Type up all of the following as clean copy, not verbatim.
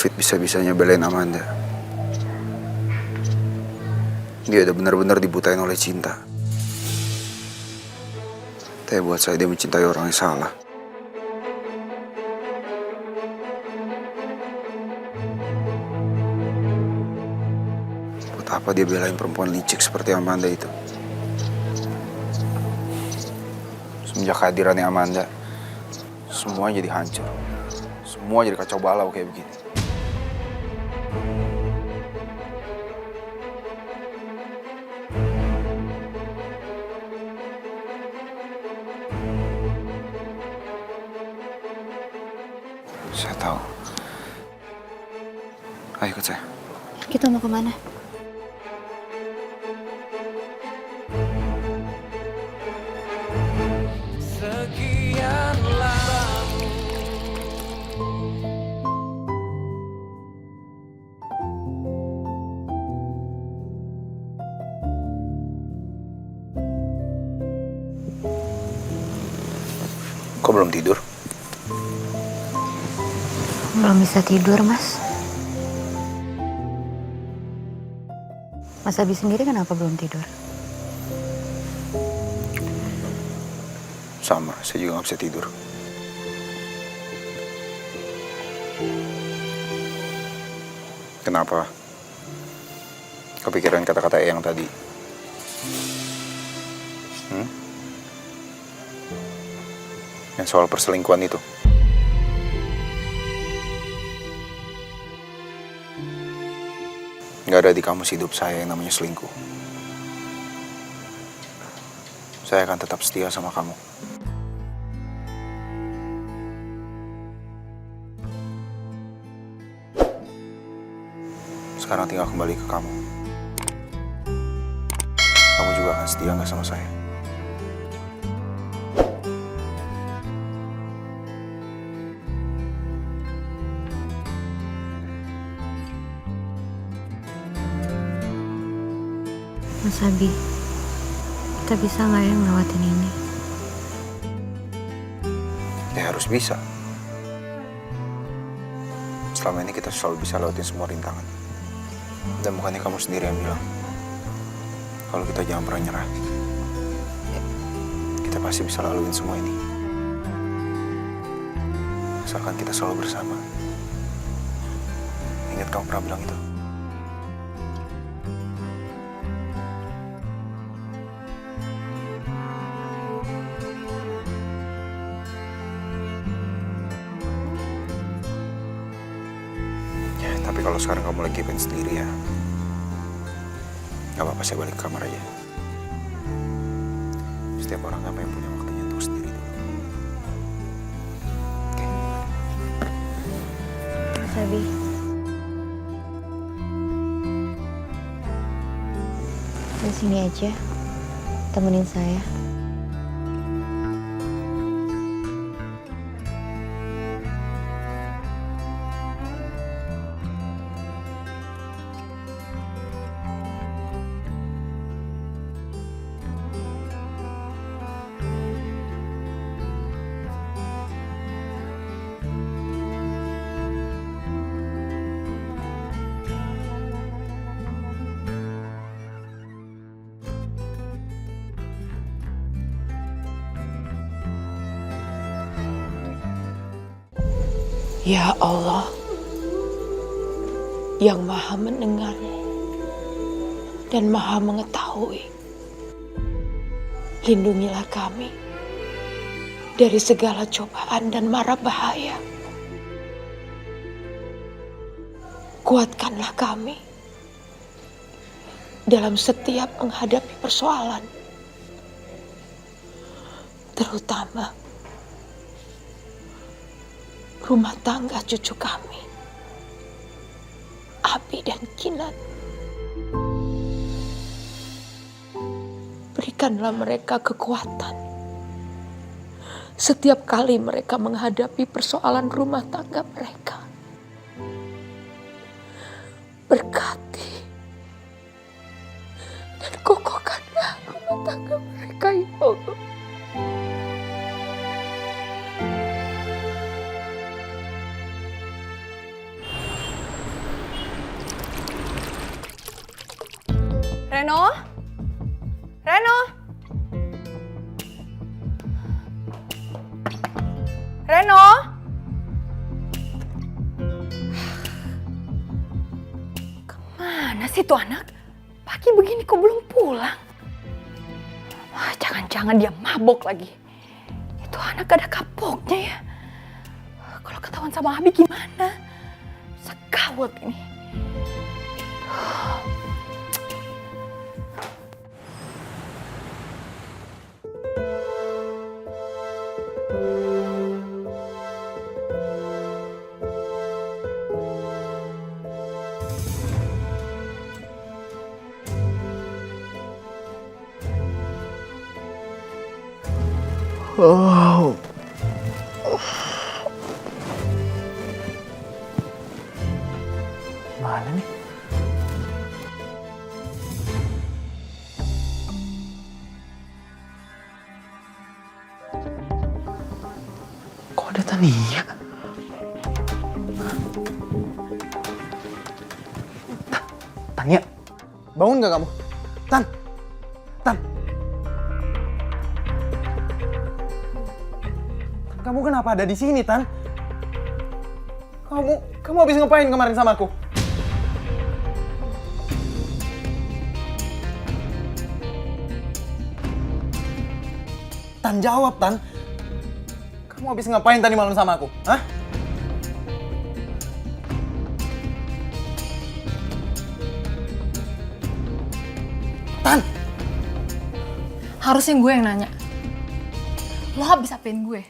David bisa-bisanya belain Amanda. Dia udah benar-benar dibutain oleh cinta. Tapi buat saya dia mencintai orang yang salah. Buat apa dia belain perempuan licik seperti Amanda itu? Semenjak kehadirannya Amanda, semua jadi hancur. Semua jadi kacau balau kayak begini. Saya tahu. Ayo ikut saya. Kita mau kemana? Sekian lama. Kok belum tidur? Belum bisa tidur, Mas. Mas Abi sendiri kenapa belum tidur? Sama, saya juga gak bisa tidur. Kenapa? Kepikiran kata-kata Eyang tadi? Yang soal perselingkuhan itu? Gak ada di kamus hidup saya yang namanya selingkuh. Saya akan tetap setia sama kamu. Sekarang tinggal kembali ke kamu. Kamu juga akan setia gak sama saya? Mas Abi, kita bisa nggak ya ngelewatin ini? Ya harus bisa. Selama ini kita selalu bisa lewatin semua rintangan. Dan bukannya kamu sendiri yang bilang kalau kita jangan pernah nyerah. Kita pasti bisa laluin semua ini. Asalkan kita selalu bersama. Ingat kamu pernah bilang itu? Tapi kalau sekarang kamu lagi pengen sendiri ya, gak apa-apa, saya balik ke kamar aja. Setiap orang apa yang punya waktunya untuk sendiri dulu. Oke. Mas Abi. Di sini aja, temenin saya. Ya Allah, yang Maha Mendengar dan Maha Mengetahui, lindungilah kami dari segala cobaan dan mara bahaya. Kuatkanlah kami dalam setiap menghadapi persoalan, terutama rumah tangga cucu kami, Abi dan Kinan. Berikanlah mereka kekuatan setiap kali mereka menghadapi persoalan rumah tangga mereka. Berkati dan kokohkanlah rumah tangga mereka, ya Allah. Reno? Reno? Reno? Kemana sih tuh anak? Pagi begini kok belum pulang? Jangan-jangan dia mabok lagi. Itu anak gak ada kapoknya ya. Kalau ketahuan sama Abi gimana? Segawat ini. Oh. Mana nih? Kok ada Tania? Tania, bangun gak kamu? Tan. Kamu kenapa ada di sini, Tan? Kamu habis ngapain kemarin sama aku? Tan, jawab, Tan. Kamu habis ngapain tadi malam sama aku? Hah? Tan! Harusnya gue yang nanya. Lo habis apain gue?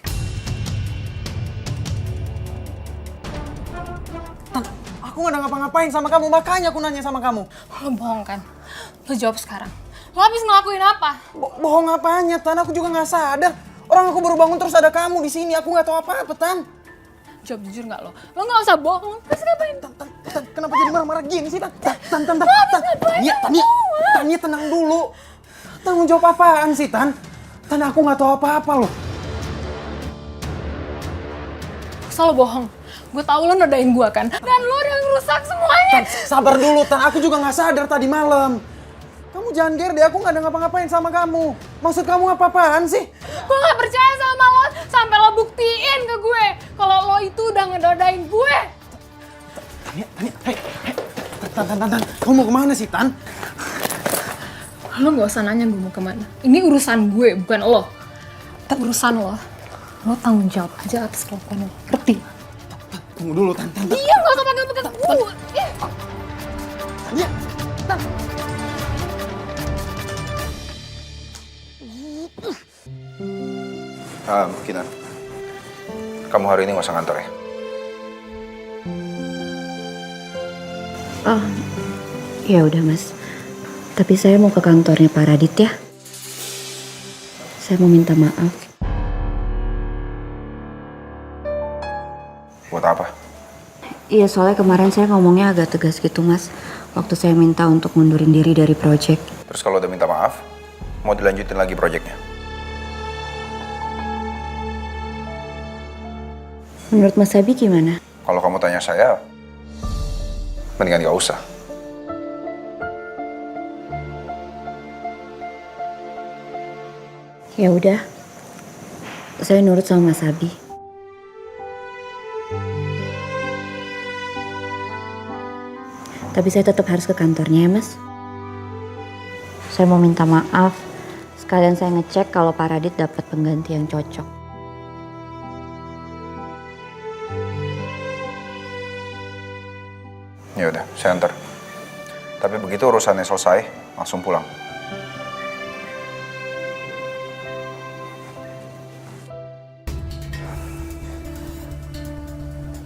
Tan, aku gak ada ngapa-ngapain sama kamu, makanya aku nanya sama kamu. Lo bohong kan? Lo jawab sekarang. Lo habis ngelakuin apa? Bohong apanya, Tan? Aku juga gak sadar. Orang aku baru bangun terus ada kamu di sini. Aku gak tahu apa-apa, Tan. Jawab jujur gak lo? Lo gak usah bohong. Terus ngapain? Tan, kenapa jadi marah-marah gini sih, Tan? Tan. Tania, tenang dulu. Tanggung jawab apaan sih, Tan? Tan, aku gak tahu apa-apa loh. Asal lo bohong. Gue tahu lo nodain gue kan. Dan lo yang rusak semuanya. Tan, sabar dulu, Tan. Aku juga gak sadar tadi malam. Kamu jangan ger deh, aku gak ada ngapa-ngapain sama kamu. Maksud kamu apa-apaan sih? Gue gak percaya sama lo sampai lo buktiin ke gue kalau lo itu udah ngedodain gue. Tania, hei. Tan. Kamu mau kemana sih, Tan? Lo gak usah nanya gue mau kemana. Ini urusan gue, bukan lo. Urusan lo. Lo tanggung jawab aja atas kelakuan lo. Ngerti? Tunggu dulu, Tan. Iya, gak usah pegang-pegang gue. Tania, Tan. Kinan. Kamu hari ini gak usah ngantor ya? Oh, ya udah Mas. Tapi saya mau ke kantornya Pak Radit ya. Saya mau minta maaf. Buat apa? Iya, soalnya kemarin saya ngomongnya agak tegas gitu Mas. Waktu saya minta untuk mundurin diri dari project. Terus kalau udah minta maaf, mau dilanjutin lagi proyeknya? Menurut Mas Abi gimana? Kalau kamu tanya saya, mendingan gak usah. Ya udah, saya nurut sama Mas Abi. Tapi saya tetap harus ke kantornya ya Mas. Saya mau minta maaf. Sekalian saya ngecek kalau Pak Radit dapat pengganti yang cocok. Ya udah, saya antar. Tapi begitu urusannya selesai, langsung pulang.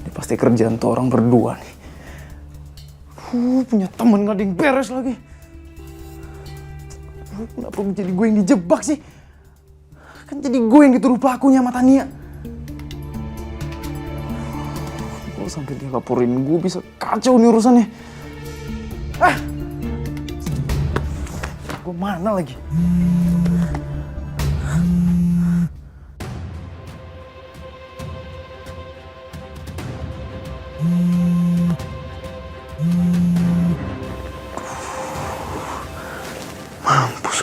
Ini pasti kerjaan tuh orang berdua nih. Punya temen gak ada yang beres lagi. Kenapa jadi gue yang dijebak sih? Kan jadi gue yang dituduh pelakunya sama Tania. Kalau sampai dia laporin gue bisa kacau nih urusannya. Gue mana lagi?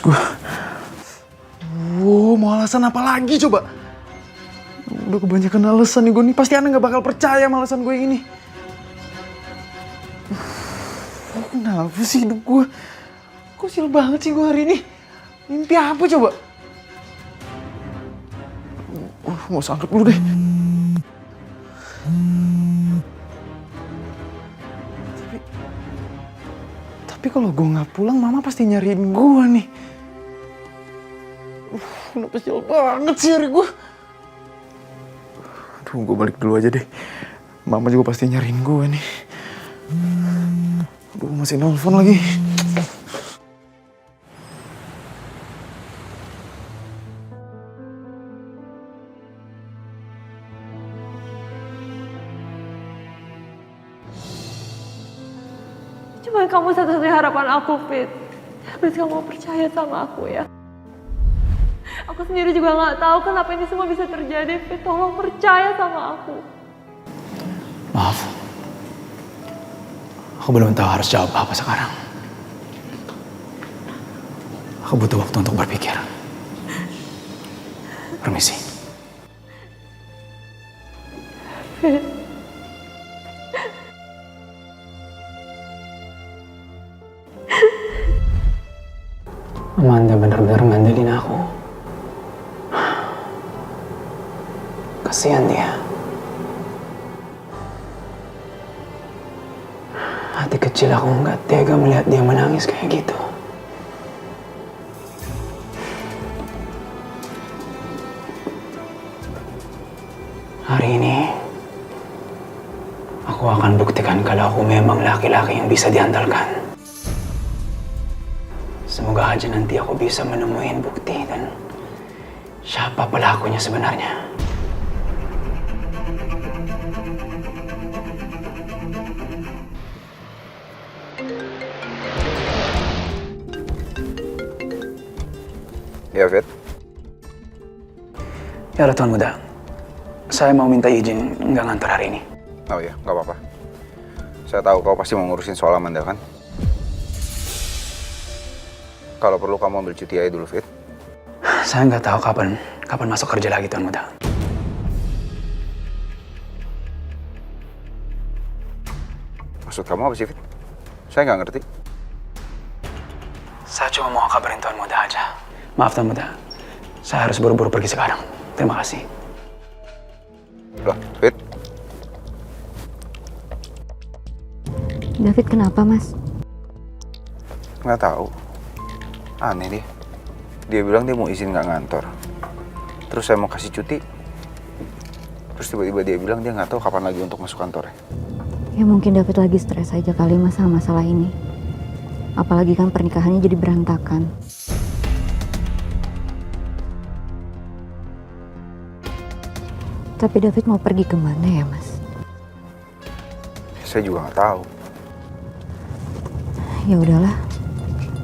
gue. Wow, mau alasan apa lagi coba? Udah kebanyakan alasan nih gue nih. Pasti Ana gak bakal percaya sama alasan gue ini. Kenapa sih hidup gue? Kok sial banget sih gue hari ini? Mimpi apa coba? Mau angkat dulu deh. Tapi kalau gue nggak pulang, Mama pasti nyariin gue nih. Kenapa sial banget sih hari gue? Aduh, gue balik dulu aja deh. Mama juga pasti nyariin gue nih. Aduh, masih nelfon lagi. Cuma kamu satu-satunya harapan aku, Fit. Please kamu percaya sama aku ya. Aku sendiri juga nggak tahu kenapa ini semua bisa terjadi, Fit. Tolong percaya sama aku. Maaf. Aku belum tahu harus jawab apa sekarang. Aku butuh waktu untuk berpikir. Permisi. Fit. Amanda benar-benar ngandelin aku. Kasihan dia. Hati kecil aku nggak tega melihat dia menangis kayak gitu. Hari ini, aku akan buktikan kalau aku memang laki-laki yang bisa diandalkan. Semoga aja nanti aku bisa menemuin bukti dan siapa pelakunya sebenarnya. Ya, Fit. Ya, Tuan Muda. Saya mau minta izin nggak ngantor hari ini. Oh iya, nggak apa-apa. Saya tahu kau pasti mau ngurusin soal Amanda kan? Kalau perlu kamu ambil cuti aja dulu, Fit. Saya nggak tahu kapan masuk kerja lagi, Tuan Muda. Maksud kamu apa sih, Fit? Saya nggak ngerti. Saya cuma mau kabarin Tuan Muda aja. Maaf, Tuan Muda. Saya harus buru-buru pergi sekarang. Terima kasih. Loh, Fit. David kenapa, Mas? Nggak tahu. Aneh dia. Dia bilang dia mau izin nggak ngantor. Terus saya mau kasih cuti. Terus tiba-tiba dia bilang dia nggak tahu kapan lagi untuk masuk kantor. Ya mungkin David lagi stres aja kali masalah ini. Apalagi kan pernikahannya jadi berantakan. Tapi David mau pergi kemana ya, Mas? Saya juga nggak tahu. Ya udahlah,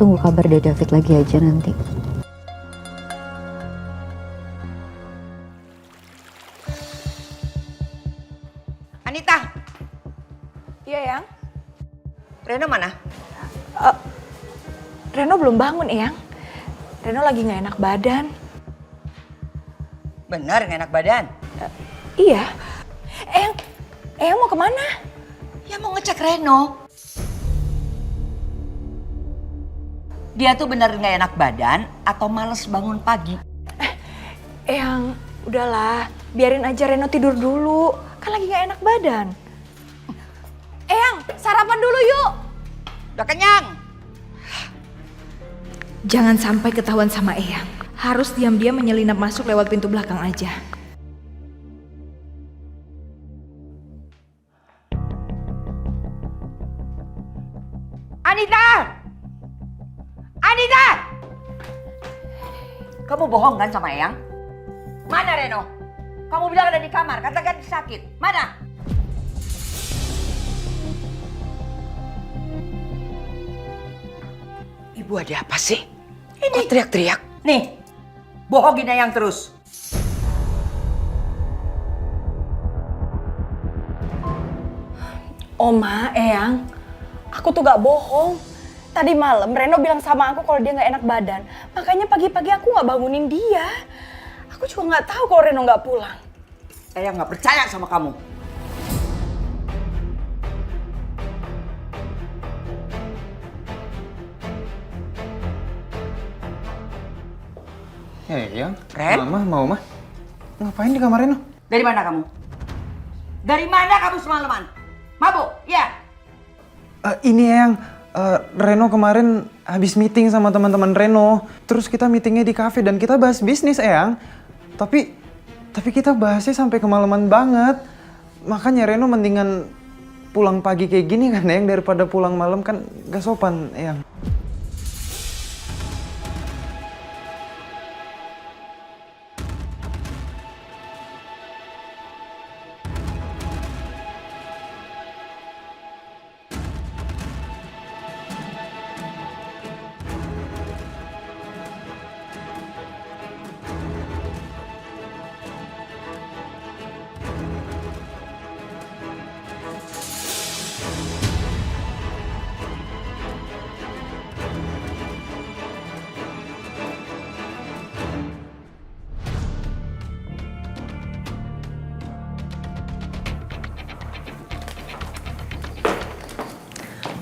tunggu kabar dari David lagi aja nanti. Anita. Iya, Yang. Reno mana? Reno belum bangun, Eyang. Reno lagi nggak enak badan. Bener gak enak badan? Iya. Eyang mau kemana? Ya mau ngecek Reno. Dia tuh bener gak enak badan atau males bangun pagi? Eyang, udahlah. Biarin aja Reno tidur dulu. Kan lagi gak enak badan. Eyang, sarapan dulu yuk. Udah kenyang? Jangan sampai ketahuan sama Eyang. Harus diam-diam menyelinap masuk lewat pintu belakang aja. Anita! Anita! Kamu bohong kan sama Eyang? Mana Reno? Kamu bilang ada di kamar, katakan sakit. Mana? Ibu ada apa sih? Ini. Kok teriak-teriak? Nih, bohongin Eyang terus. Oma, Eyang, aku tuh gak bohong. Tadi malam Reno bilang sama aku kalau dia nggak enak badan. Makanya pagi-pagi aku nggak bangunin dia. Aku juga nggak tahu kalau Reno nggak pulang. Eyang nggak percaya sama kamu. Eyang, Ren? Mama, ngapain di kamar Reno? Dari mana kamu? Dari mana kamu semalaman? Mabuk? Ya. Ini Eyang, Reno kemarin habis meeting sama teman-teman Reno. Terus kita meetingnya di kafe dan kita bahas bisnis Eyang. Tapi kita bahasnya sampai kemalaman banget. Makanya Reno mendingan pulang pagi kayak gini kan Eyang daripada pulang malam, kan gak sopan Eyang.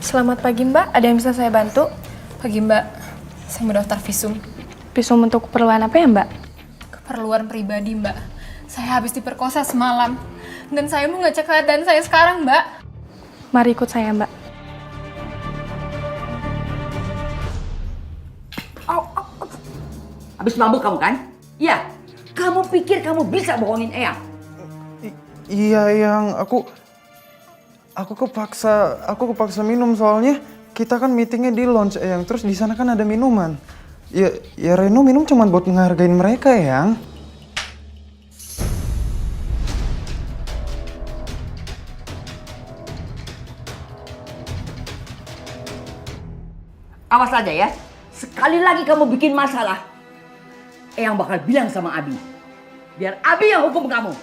Selamat pagi Mbak, ada yang bisa saya bantu? Pagi Mbak, saya mau daftar visum. Visum untuk keperluan apa ya Mbak? Keperluan pribadi Mbak. Saya habis diperkosa semalam. Dan saya mau ngecek keadaan saya sekarang Mbak. Mari ikut saya Mbak. Habis mabuk kamu kan? Iya. Kamu pikir kamu bisa bohongin Eyang? Iya Eyang, aku kepaksa minum soalnya kita kan meetingnya di lounge Eyang. Terus di sana kan ada minuman. Ya Reno minum cuma buat ngehargain mereka Eyang. Awas aja ya. Sekali lagi kamu bikin masalah, Eyang bakal bilang sama Abi. Biar Abi yang hukum kamu.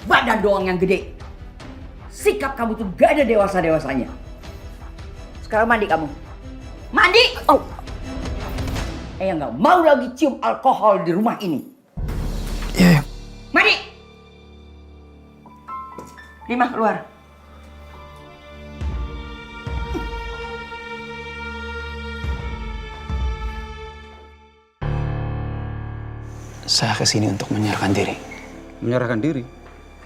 Badan doang yang gede. Sikap kamu tuh gak ada dewasa-dewasanya. Sekarang mandi kamu. Mandi! Oh. Eyang gak mau lagi cium alkohol di rumah ini. Iya Eyang. Mandi! Lima, keluar. Saya kesini untuk menyerahkan diri. Menyerahkan diri?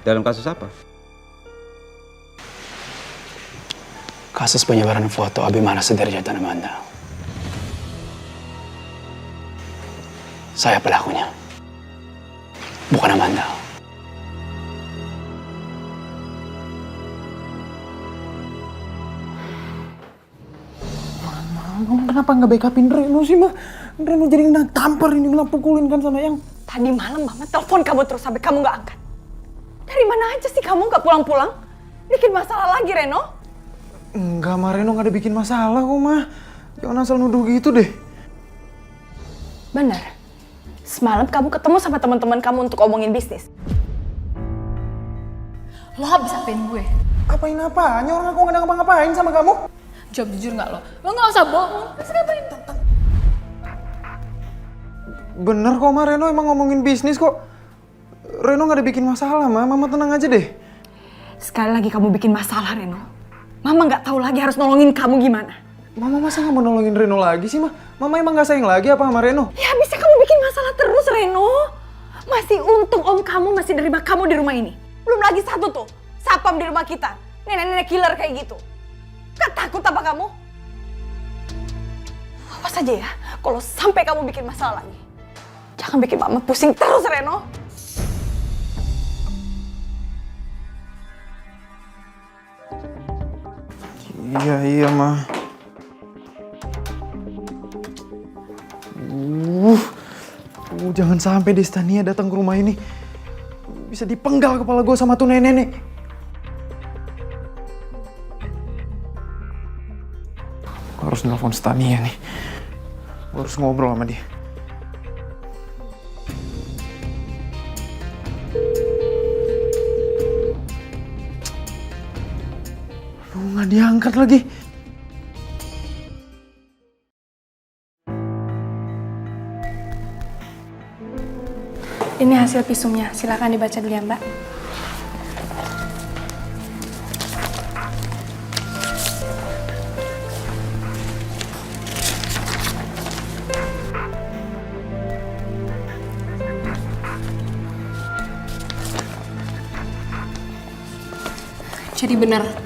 Dalam kasus apa? Kasus penyebaran foto Abimana Sudarja dan Amanda. Saya pelakunya. Bukan Amanda. Mama kenapa nggak backupin Reno sih mah? Reno jadi kena tampar ini, kena pukulin kan sama Eyang. Tadi malam Mama telepon kamu terus sampai kamu nggak angkat. Dari mana aja sih kamu nggak pulang-pulang? Bikin masalah lagi Reno? Enggak, Ma, Reno nggak ada bikin masalah kok, Ma. Jangan asal nuduh gitu deh. Bener. Semalam kamu ketemu sama teman-teman kamu untuk ngomongin bisnis. Lo habis apain gue? Apain apanya? Orang aku nggak ada ngapa-ngapain sama kamu. Jawab jujur nggak lo? Lo nggak usah bohong. Terus ngapain? Bener kok, Ma. Reno emang ngomongin bisnis kok. Reno nggak ada bikin masalah, Ma. Mama tenang aja deh. Sekali lagi kamu bikin masalah Reno. Mama nggak tahu lagi harus nolongin kamu gimana. Mama masa nggak mau nolongin Reno lagi sih, Ma? Mama emang nggak sayang lagi apa sama Reno? Ya bisa kamu bikin masalah terus Reno. Masih untung om kamu masih nerima kamu di rumah ini. Belum lagi satu tuh, sapam di rumah kita. Nenek-nenek killer kayak gitu. Gak takut apa kamu? Awas aja ya, kalau sampai kamu bikin masalah lagi. Jangan bikin mama pusing terus Reno. Iya, Ma. Jangan sampai Destania datang ke rumah ini. Bisa dipenggal kepala gue sama tuh nenek-nenek. Gue harus nelfon Stania nih. Gue harus ngobrol sama dia. Nggak diangkat lagi. Ini hasil visumnya, silakan dibaca dulu ya Mbak. Jadi benar.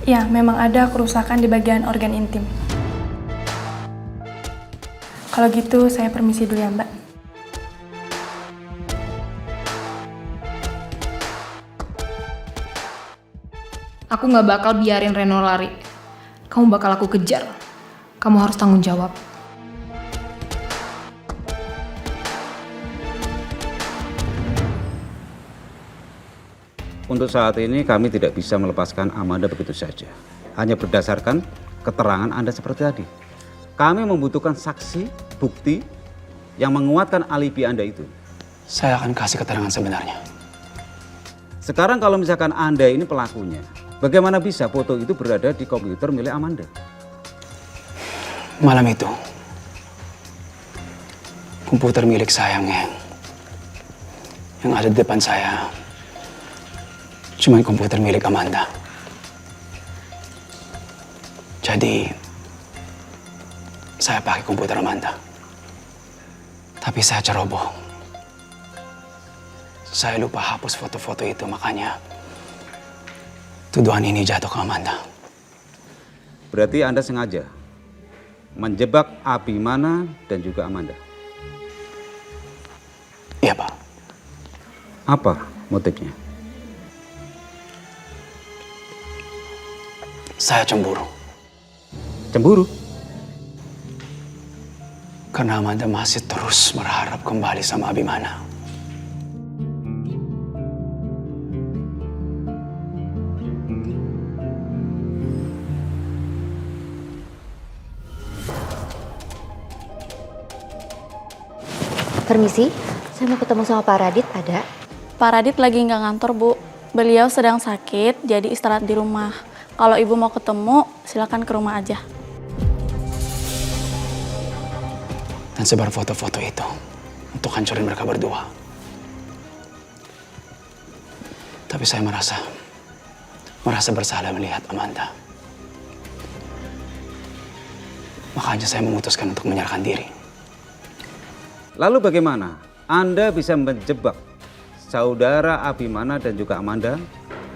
Ya, memang ada kerusakan di bagian organ intim. Kalau gitu, saya permisi dulu ya Mbak. Aku nggak bakal biarin Reno lari. Kamu bakal aku kejar. Kamu harus tanggung jawab. Untuk saat ini kami tidak bisa melepaskan Amanda begitu saja. Hanya berdasarkan keterangan Anda seperti tadi. Kami membutuhkan saksi, bukti yang menguatkan alibi Anda itu. Saya akan kasih keterangan sebenarnya. Sekarang kalau misalkan Anda ini pelakunya, bagaimana bisa foto itu berada di komputer milik Amanda? Malam itu, komputer milik saya yang ada di depan saya cuma komputer milik Amanda. Jadi, saya pakai komputer Amanda. Tapi saya ceroboh. Saya lupa hapus foto-foto itu, makanya tuduhan ini jatuh ke Amanda. Berarti Anda sengaja menjebak Abimana dan juga Amanda? Iya, Pak. Apa motifnya? Saya cemburu. Cemburu? Karena Amanda masih terus berharap kembali sama Abimana. Permisi, saya mau ketemu sama Pak Radit, ada? Pak Radit lagi nggak ngantor, Bu. Beliau sedang sakit, jadi istirahat di rumah. Kalau Ibu mau ketemu, silakan ke rumah aja. Dan sebar foto-foto itu untuk hancurin mereka berdua. Tapi saya merasa bersalah melihat Amanda. Makanya saya memutuskan untuk menyerahkan diri. Lalu bagaimana Anda bisa menjebak saudara Abimana dan juga Amanda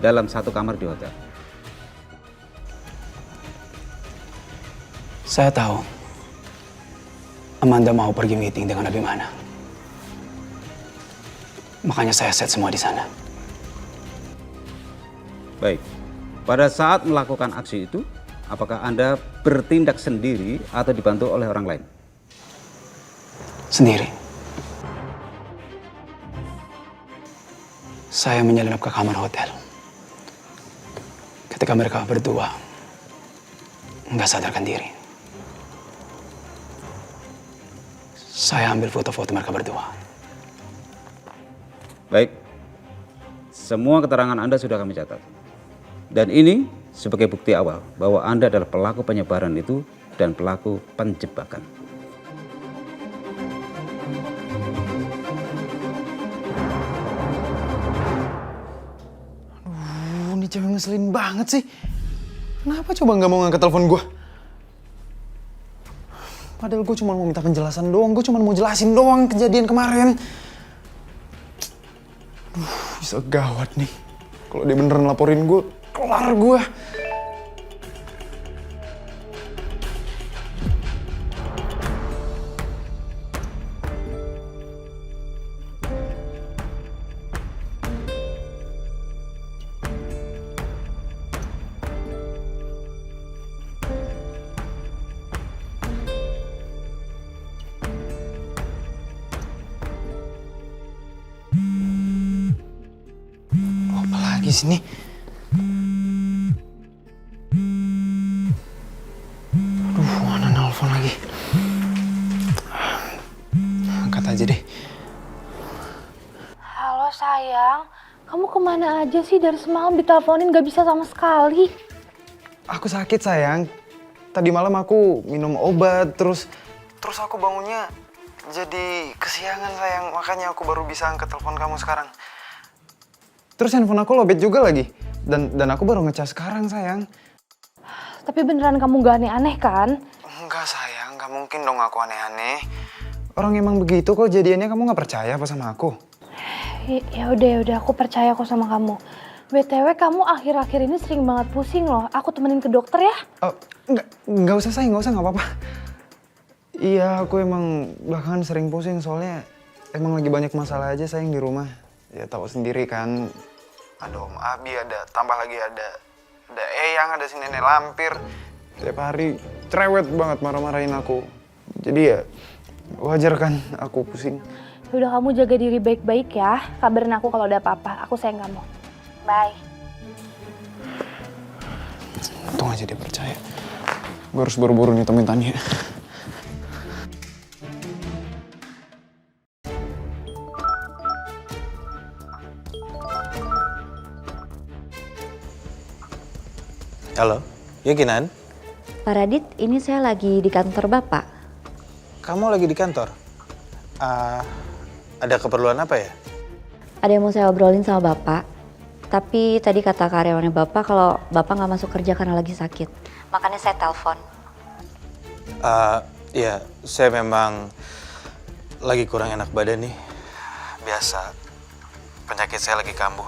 dalam satu kamar di hotel? Saya tahu Amanda mau pergi meeting dengan Abimana. Makanya saya set semua di sana. Baik, pada saat melakukan aksi itu, apakah Anda bertindak sendiri atau dibantu oleh orang lain? Sendiri. Saya menyelinap ke kamar hotel. Ketika mereka berdua nggak sadarkan diri. Saya ambil foto-foto mereka berdua. Baik, semua keterangan Anda sudah kami catat. Dan ini sebagai bukti awal bahwa Anda adalah pelaku penyebaran itu dan pelaku penjebakan. Aduh, ini cewek ngeselin banget sih. Kenapa coba nggak mau ngangkat telepon gue? Padahal gue cuma mau minta penjelasan doang, gue cuma mau jelasin doang kejadian kemarin. Bisa gawat nih. Kalau dia beneran laporin gue, kelar gue. Di sini. Aduh, mana nelfon lagi. Angkat aja deh. Halo sayang, kamu kemana aja sih dari semalam diteleponin gak bisa sama sekali? aku sakit sayang. Tadi malam aku minum obat, terus aku bangunnya jadi kesiangan sayang. Makanya aku baru bisa angkat telepon kamu sekarang. Terus handphone aku lobet juga lagi. Dan aku baru ngecas sekarang sayang. Tapi beneran kamu gak aneh-aneh kan? Enggak sayang, gak mungkin dong aku aneh-aneh. Orang emang begitu kok jadiannya, kamu gak percaya apa sama aku? Ya udah aku percaya kok sama kamu. BTW kamu akhir-akhir ini sering banget pusing loh. Aku temenin ke dokter ya? Oh, nggak usah sayang, nggak usah, nggak apa-apa. Iya, aku emang bahkan sering pusing soalnya emang lagi banyak masalah aja sayang di rumah. Ya tahu sendiri kan, ada Om Abi, tambah lagi ada Eyang, ada si nenek lampir. Tiap hari cerewet banget marah-marahin aku. Jadi ya wajar kan aku pusing. Udah kamu jaga diri baik-baik ya. Kabarin aku kalau ada apa-apa. Aku sayang kamu. Bye. Untung aja dia percaya. Gue harus buru-buru nih temuin Tania. Halo, ya Kinan? Pak Radit, ini saya lagi di kantor Bapak. Kamu lagi di kantor? Ada keperluan apa ya? Ada yang mau saya obrolin sama Bapak. Tapi tadi kata karyawannya Bapak kalau Bapak nggak masuk kerja karena lagi sakit. Makanya saya telepon. Ya, saya memang lagi kurang enak badan nih. Biasa, penyakit saya lagi kambuh.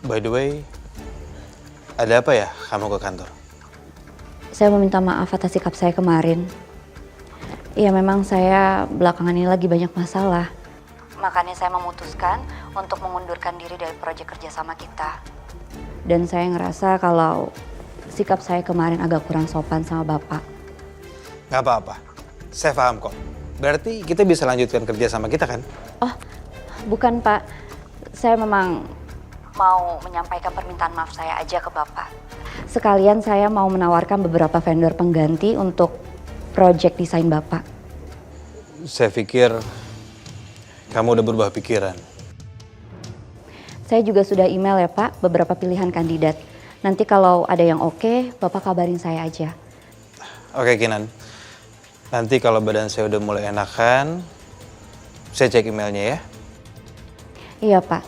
By the way, ada apa ya kamu ke kantor? Saya mau minta maaf atas sikap saya kemarin. Iya, memang saya belakangan ini lagi banyak masalah. Makanya saya memutuskan untuk mengundurkan diri dari proyek kerjasama kita. Dan saya ngerasa kalau sikap saya kemarin agak kurang sopan sama Bapak. Gak apa-apa, saya paham kok. Berarti kita bisa lanjutkan kerja sama kita kan? Oh, bukan Pak. Saya memang mau menyampaikan permintaan maaf saya aja ke Bapak. Sekalian saya mau menawarkan beberapa vendor pengganti untuk proyek desain Bapak. Saya pikir kamu udah berubah pikiran. Saya juga sudah email ya Pak, beberapa pilihan kandidat. Nanti kalau ada yang oke, Bapak kabarin saya aja. Oke Kinan, nanti kalau badan saya udah mulai enakan, saya cek emailnya ya. Iya Pak,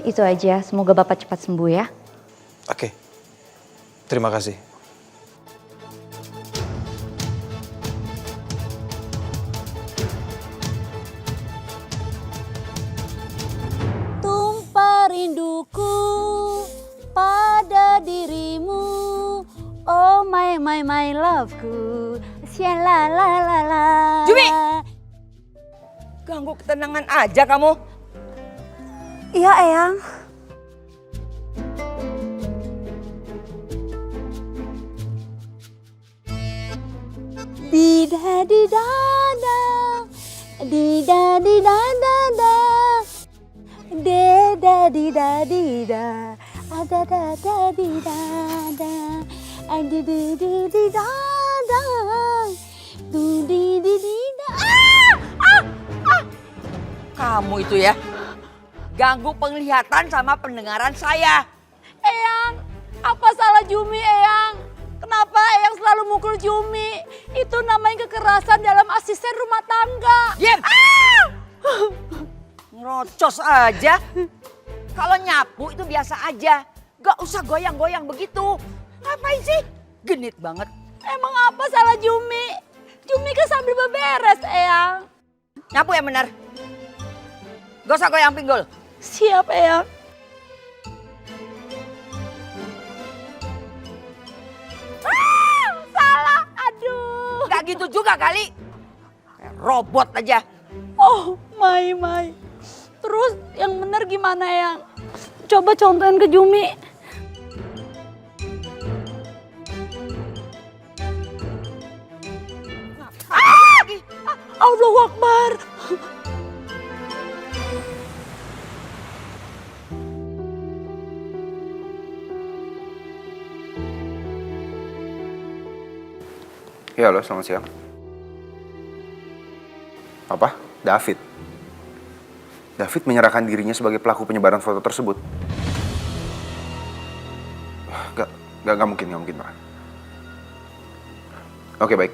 itu aja. Semoga Bapak cepat sembuh ya. Oke, terima kasih. Tumpah rinduku pada dirimu, oh my loveku, la la la la. Jumi! Ganggu ketenangan aja kamu. Iya, Eyang. Dida dida da, dida dida da da, dida dida dida, ada da da dida da, ada di di di da da, du di di di da. Kamu itu ya, ganggu penglihatan sama pendengaran saya. Eyang, apa salah Jumi, Eyang? Kenapa Eyang selalu mukul Jumi? Itu namanya kekerasan dalam asisten rumah tangga. Diam! Ngerocos aja. Kalau nyapu itu biasa aja. Gak usah goyang-goyang begitu. Ngapain sih? Genit banget. Emang apa salah Jumi? Jumi kan sambil beberes, Eyang. Nyapu yang benar. Gak usah goyang pinggul. Siap, Eyang. Salah, aduh. Gak gitu juga kali. Kayak robot aja. Oh, my. Terus yang benar gimana, Eyang? Coba contohin ke Jumi. Allahu Akbar. Ya, halo, selamat siang. Apa? David menyerahkan dirinya sebagai pelaku penyebaran foto tersebut. Gak Nggak mungkin, Pak. Oke, baik.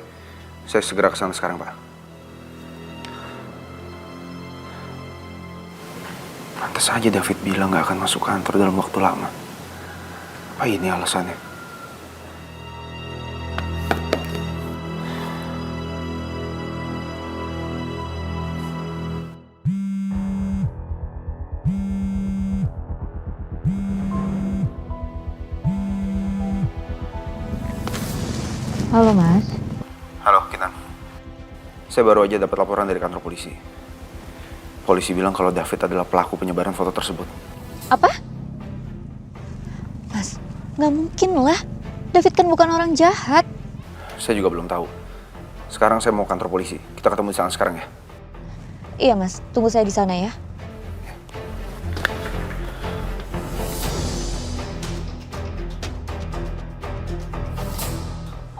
Saya segera ke sana sekarang, Pak. Pantes aja David bilang nggak akan masuk kantor dalam waktu lama. Apa ini alasannya? Halo Mas. Halo, Kinan. Saya baru aja dapat laporan dari kantor polisi. Polisi bilang kalau David adalah pelaku penyebaran foto tersebut. Apa? Mas, nggak mungkin lah. David kan bukan orang jahat. Saya juga belum tahu. Sekarang saya mau kantor polisi. Kita ketemu di sana sekarang ya. Iya Mas, tunggu saya di sana ya.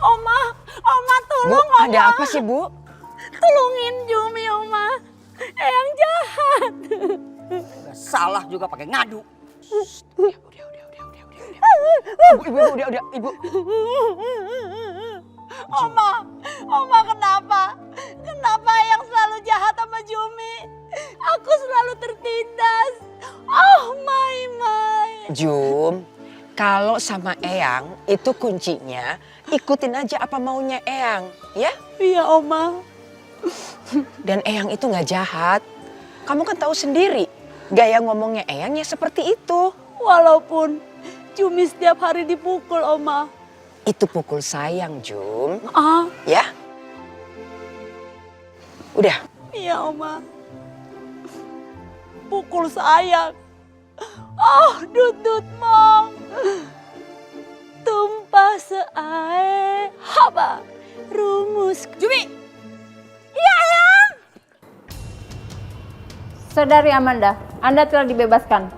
Oma tolong Oma. Ada apa sih, Bu? Tolongin Jumi Oma. Eyang jahat. Salah juga pakai ngadu. Ibu. Oma kenapa? Kenapa Eyang selalu jahat sama Jumi? Aku selalu tertindas. Oh my. Jum, kalau sama Eyang itu kuncinya ikutin aja apa maunya Eyang, ya? Iya Oma. Dan Eyang itu nggak jahat. Kamu kan tahu sendiri, gaya ngomongnya Eyang ya seperti itu. Walaupun Jumi setiap hari dipukul Oma. Itu pukul sayang, Jum. Ya? Udah. Iya Oma. Pukul sayang. Oh, dut mong. Tumpah seae. Haba. Rumus. Jumi. Iya, Eyang. Saudari Amanda, Anda telah dibebaskan.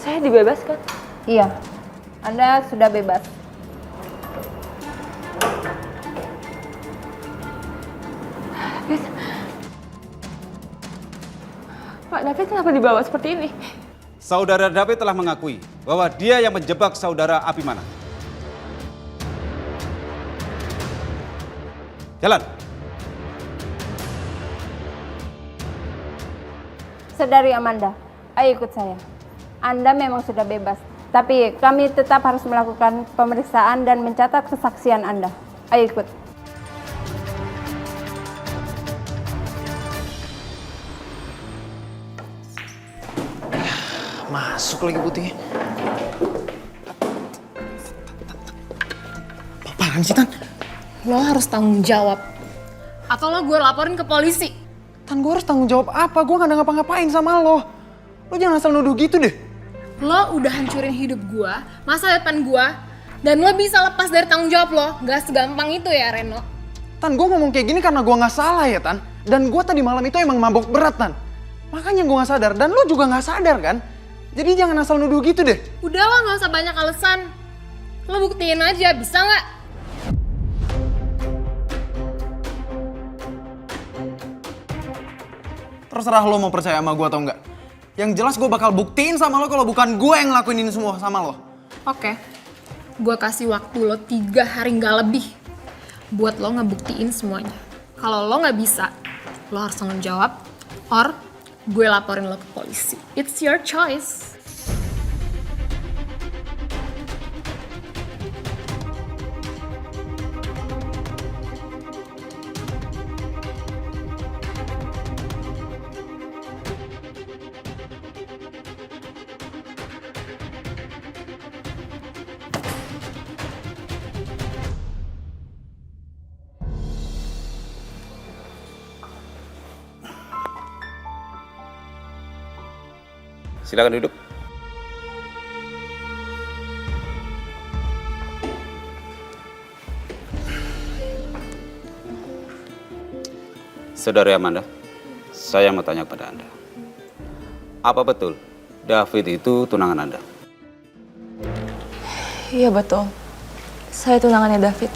Saya dibebaskan? Iya, Anda sudah bebas. Pak David kenapa dibawa seperti ini? Saudara David telah mengakui bahwa dia yang menjebak saudara Abimana. Jalan. Saudari Amanda, ayo ikut saya. Anda memang sudah bebas, tapi kami tetap harus melakukan pemeriksaan dan mencatat kesaksian Anda. Ayo ikut. Masuk lagi putihnya. Apaan sih, Tan? Lo harus tanggung jawab. Atau lo gue laporin ke polisi. Tan, gue harus tanggung jawab apa? Gue gak ada ngapa-ngapain sama lo. Lo jangan asal nuduh gitu deh. Lo udah hancurin hidup gue, masa depan gue, dan lo bisa lepas dari tanggung jawab lo. Gak segampang itu ya, Reno. Tan, gue ngomong kayak gini karena gue gak salah ya, Tan. Dan gue tadi malam itu emang mabok berat, Tan. Makanya gue gak sadar, dan lo juga gak sadar kan? Jadi jangan asal nuduh gitu deh. Udah lo gak usah banyak alasan. Lo buktiin aja, bisa gak? Terserah lo mau percaya sama gue atau enggak. Yang jelas gue bakal buktiin sama lo kalau bukan gue yang ngelakuin ini semua sama lo. Oke. Gue kasih waktu lo 3 hari gak lebih buat lo ngebuktiin semuanya. Kalau lo gak bisa, lo harus tanggung jawab, or gue laporin lo ke polisi. It's your choice. Silakan duduk. Saudari Amanda, saya mau tanya kepada Anda. Apa betul David itu tunangan Anda? Iya betul. Saya tunangannya David.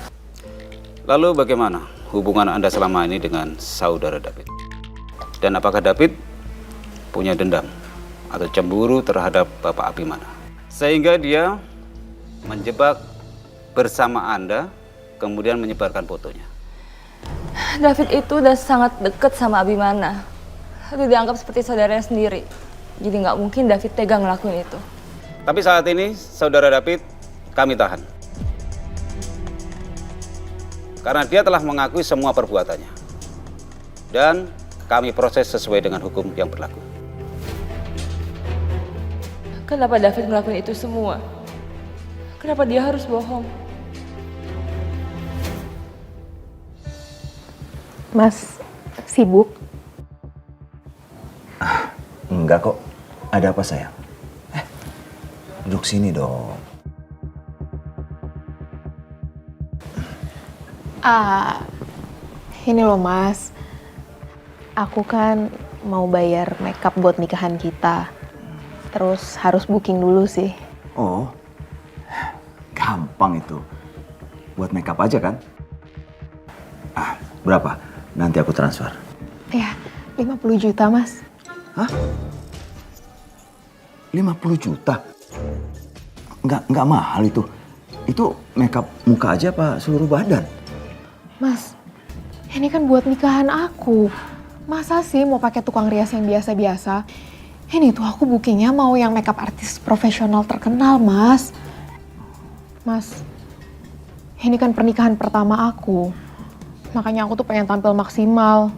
Lalu bagaimana hubungan Anda selama ini dengan saudara David? Dan apakah David punya dendam atau cemburu terhadap Bapak Abimana. Sehingga dia menjebak bersama Anda, kemudian menyebarkan fotonya. David itu udah sangat deket sama Abimana. Udah dianggap seperti saudaranya sendiri. Jadi nggak mungkin David tega ngelakuin itu. Tapi saat ini, Saudara David kami tahan. Karena dia telah mengakui semua perbuatannya. Dan kami proses sesuai dengan hukum yang berlaku. Kenapa David ngelakuin itu semua? Kenapa dia harus bohong? Mas, sibuk? Enggak kok. Ada apa sayang? Duduk sini dong. Ini loh mas. Aku kan mau bayar makeup buat nikahan kita. Terus harus booking dulu sih. Oh, gampang itu. Buat makeup aja kan? Berapa? Nanti aku transfer. Ya, 50 juta mas. Hah? 50 juta? Nggak mahal itu. Itu makeup muka aja apa seluruh badan? Mas, ini kan buat nikahan aku. Masa sih mau pakai tukang rias yang biasa-biasa? Ini tuh aku bookingnya mau yang makeup artis profesional terkenal, Mas. Mas, ini kan pernikahan pertama aku. Makanya aku tuh pengen tampil maksimal.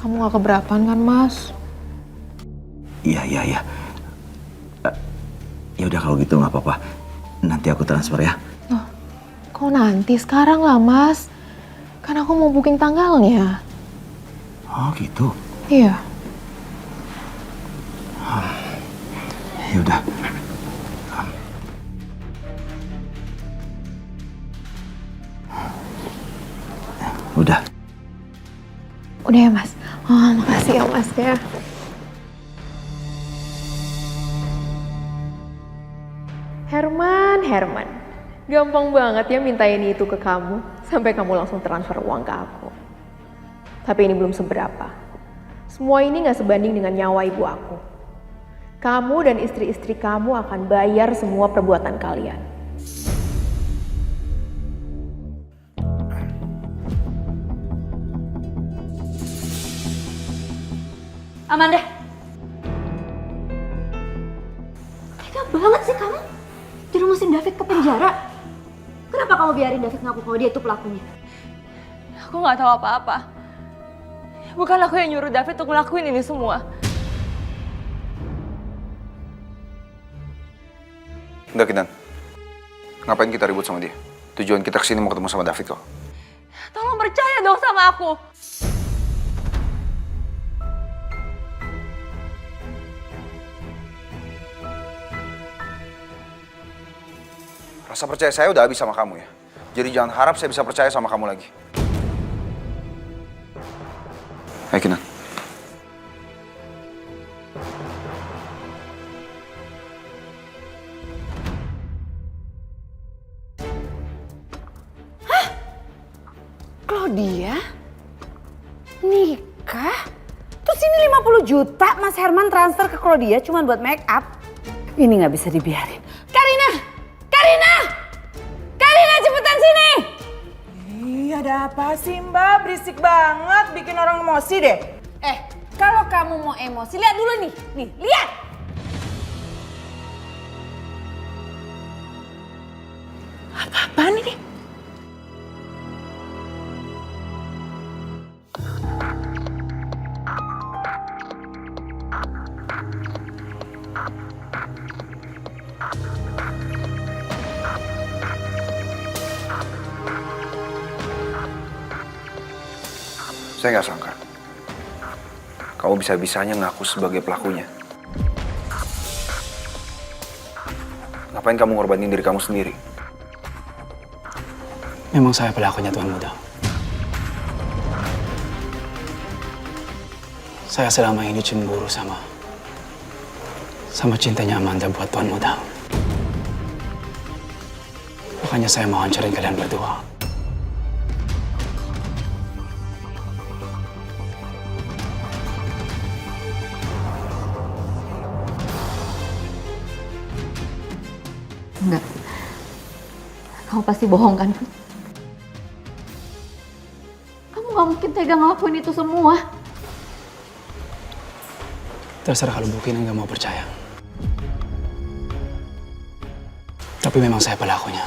Kamu gak keberatan kan, Mas? Iya. Ya udah kalau gitu nggak apa-apa. Nanti aku transfer ya. Loh, kok nanti? Sekarang lah, Mas. Kan aku mau booking tanggalnya. Oh gitu. Iya. Ya udah. Udah. Udah ya, Mas. Oh, makasih ya, Mas ya. Herman. Gampang banget ya minta ini itu ke kamu. Sampai kamu langsung transfer uang ke aku. Tapi ini belum seberapa. Semua ini gak sebanding dengan nyawa ibu aku. Kamu dan istri-istri kamu akan bayar semua perbuatan kalian. Amanda. Tega banget sih kamu. Jerumusin David ke penjara. Kenapa kamu biarin David ngaku kalau dia itu pelakunya? Aku nggak tahu apa-apa. Bukan aku yang nyuruh David untuk ngelakuin ini semua. Udah, Kinan. Ngapain kita ribut sama dia? Tujuan kita kesini mau ketemu sama David kok. Tolong percaya dong sama aku. Rasa percaya saya udah habis sama kamu ya. Jadi jangan harap saya bisa percaya sama kamu lagi. Hai Kinan. Hah? Claudia? Nikah? Terus ini 50 juta Mas Herman transfer ke Claudia cuma buat make up? Ini nggak bisa dibiarin. Karina cepetan sini! Ih, ada apa sih Mbak? Berisik banget, bikin orang emosi deh. Kalau kamu mau emosi, lihat dulu nih. Nih, lihat! Apa-apaan ini? Saya nggak sangka kamu bisa-bisanya ngaku sebagai pelakunya. Ngapain kamu ngorbanin diri kamu sendiri? Memang saya pelakunya, Tuan Muda. Saya selama ini cemburu sama cintanya Amanda buat Tuan Muda. Makanya saya mau hancurin kalian berdua. Enggak. Kamu pasti bohong kan, Fit? Kamu gak mungkin tega ngelakuin itu semua. Terserah kalau Bu Kinan nggak mau percaya. Tapi memang saya pelakunya.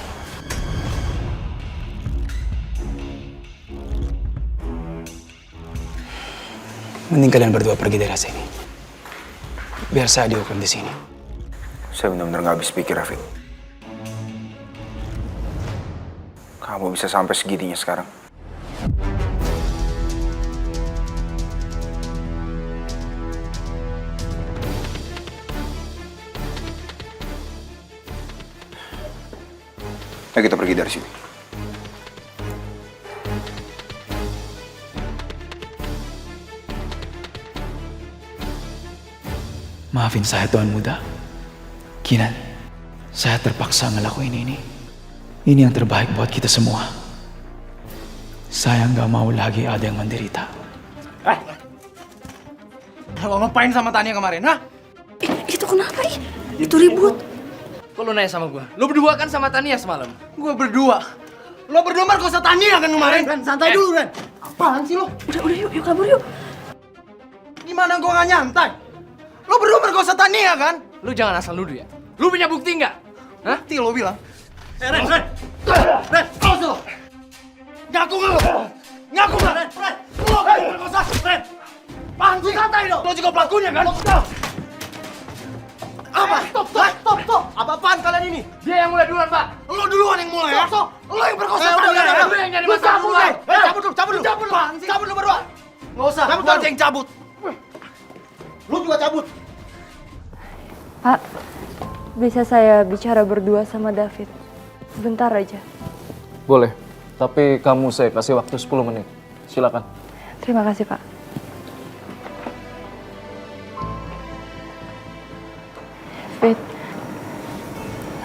Mending kalian berdua pergi dari sini. Biar saya dihukum di sini. Saya benar-benar nggak habis pikir, Rafiq. Kamu bisa sampai segininya sekarang. Ayo kita pergi dari sini. Maafin saya Tuan Muda. Kinan, saya terpaksa ngelakuin ini. Ini yang terbaik buat kita semua. Saya nggak mau lagi ada yang menderita. Lo ngapain sama Tania kemarin, hah? Itu kenapa, ih? Itu ribut. Kok lo nanya sama gue? Lo berdua kan sama Tania semalam? Gue berdua. Lo berdua merkosa Tania kan kemarin? Ren, santai dulu, Ren. Apaan sih lo? Udah, yuk kabur yuk. Gimana gue gak nyantai? Lo berdua merkosa Tania kan? Lo jangan asal nuduh ya. Lo punya bukti nggak? Hah? Bukti lo bilang. Ren, awas lo. Ngaku nggak lo? Ngaku nggak? Ren, lo kan merkosa, Ren. Apaan sih? Santai dong. Lo juga pelakunya kan? Apa? Stop. Apa-apaan kalian ini? Dia yang mulai duluan, Pak. Lo duluan yang mulai ya? Lo yang berkosa Tania. Lo yang jadi masalah mulai. Cabut dulu. Cabut lu berdua. Nggak usah, gua aja yang cabut. Lu juga cabut. Pak, bisa saya bicara berdua sama David? Bentar aja. Boleh, tapi kamu saya kasih waktu 10 menit. Silakan. Terima kasih, Pak. Fit,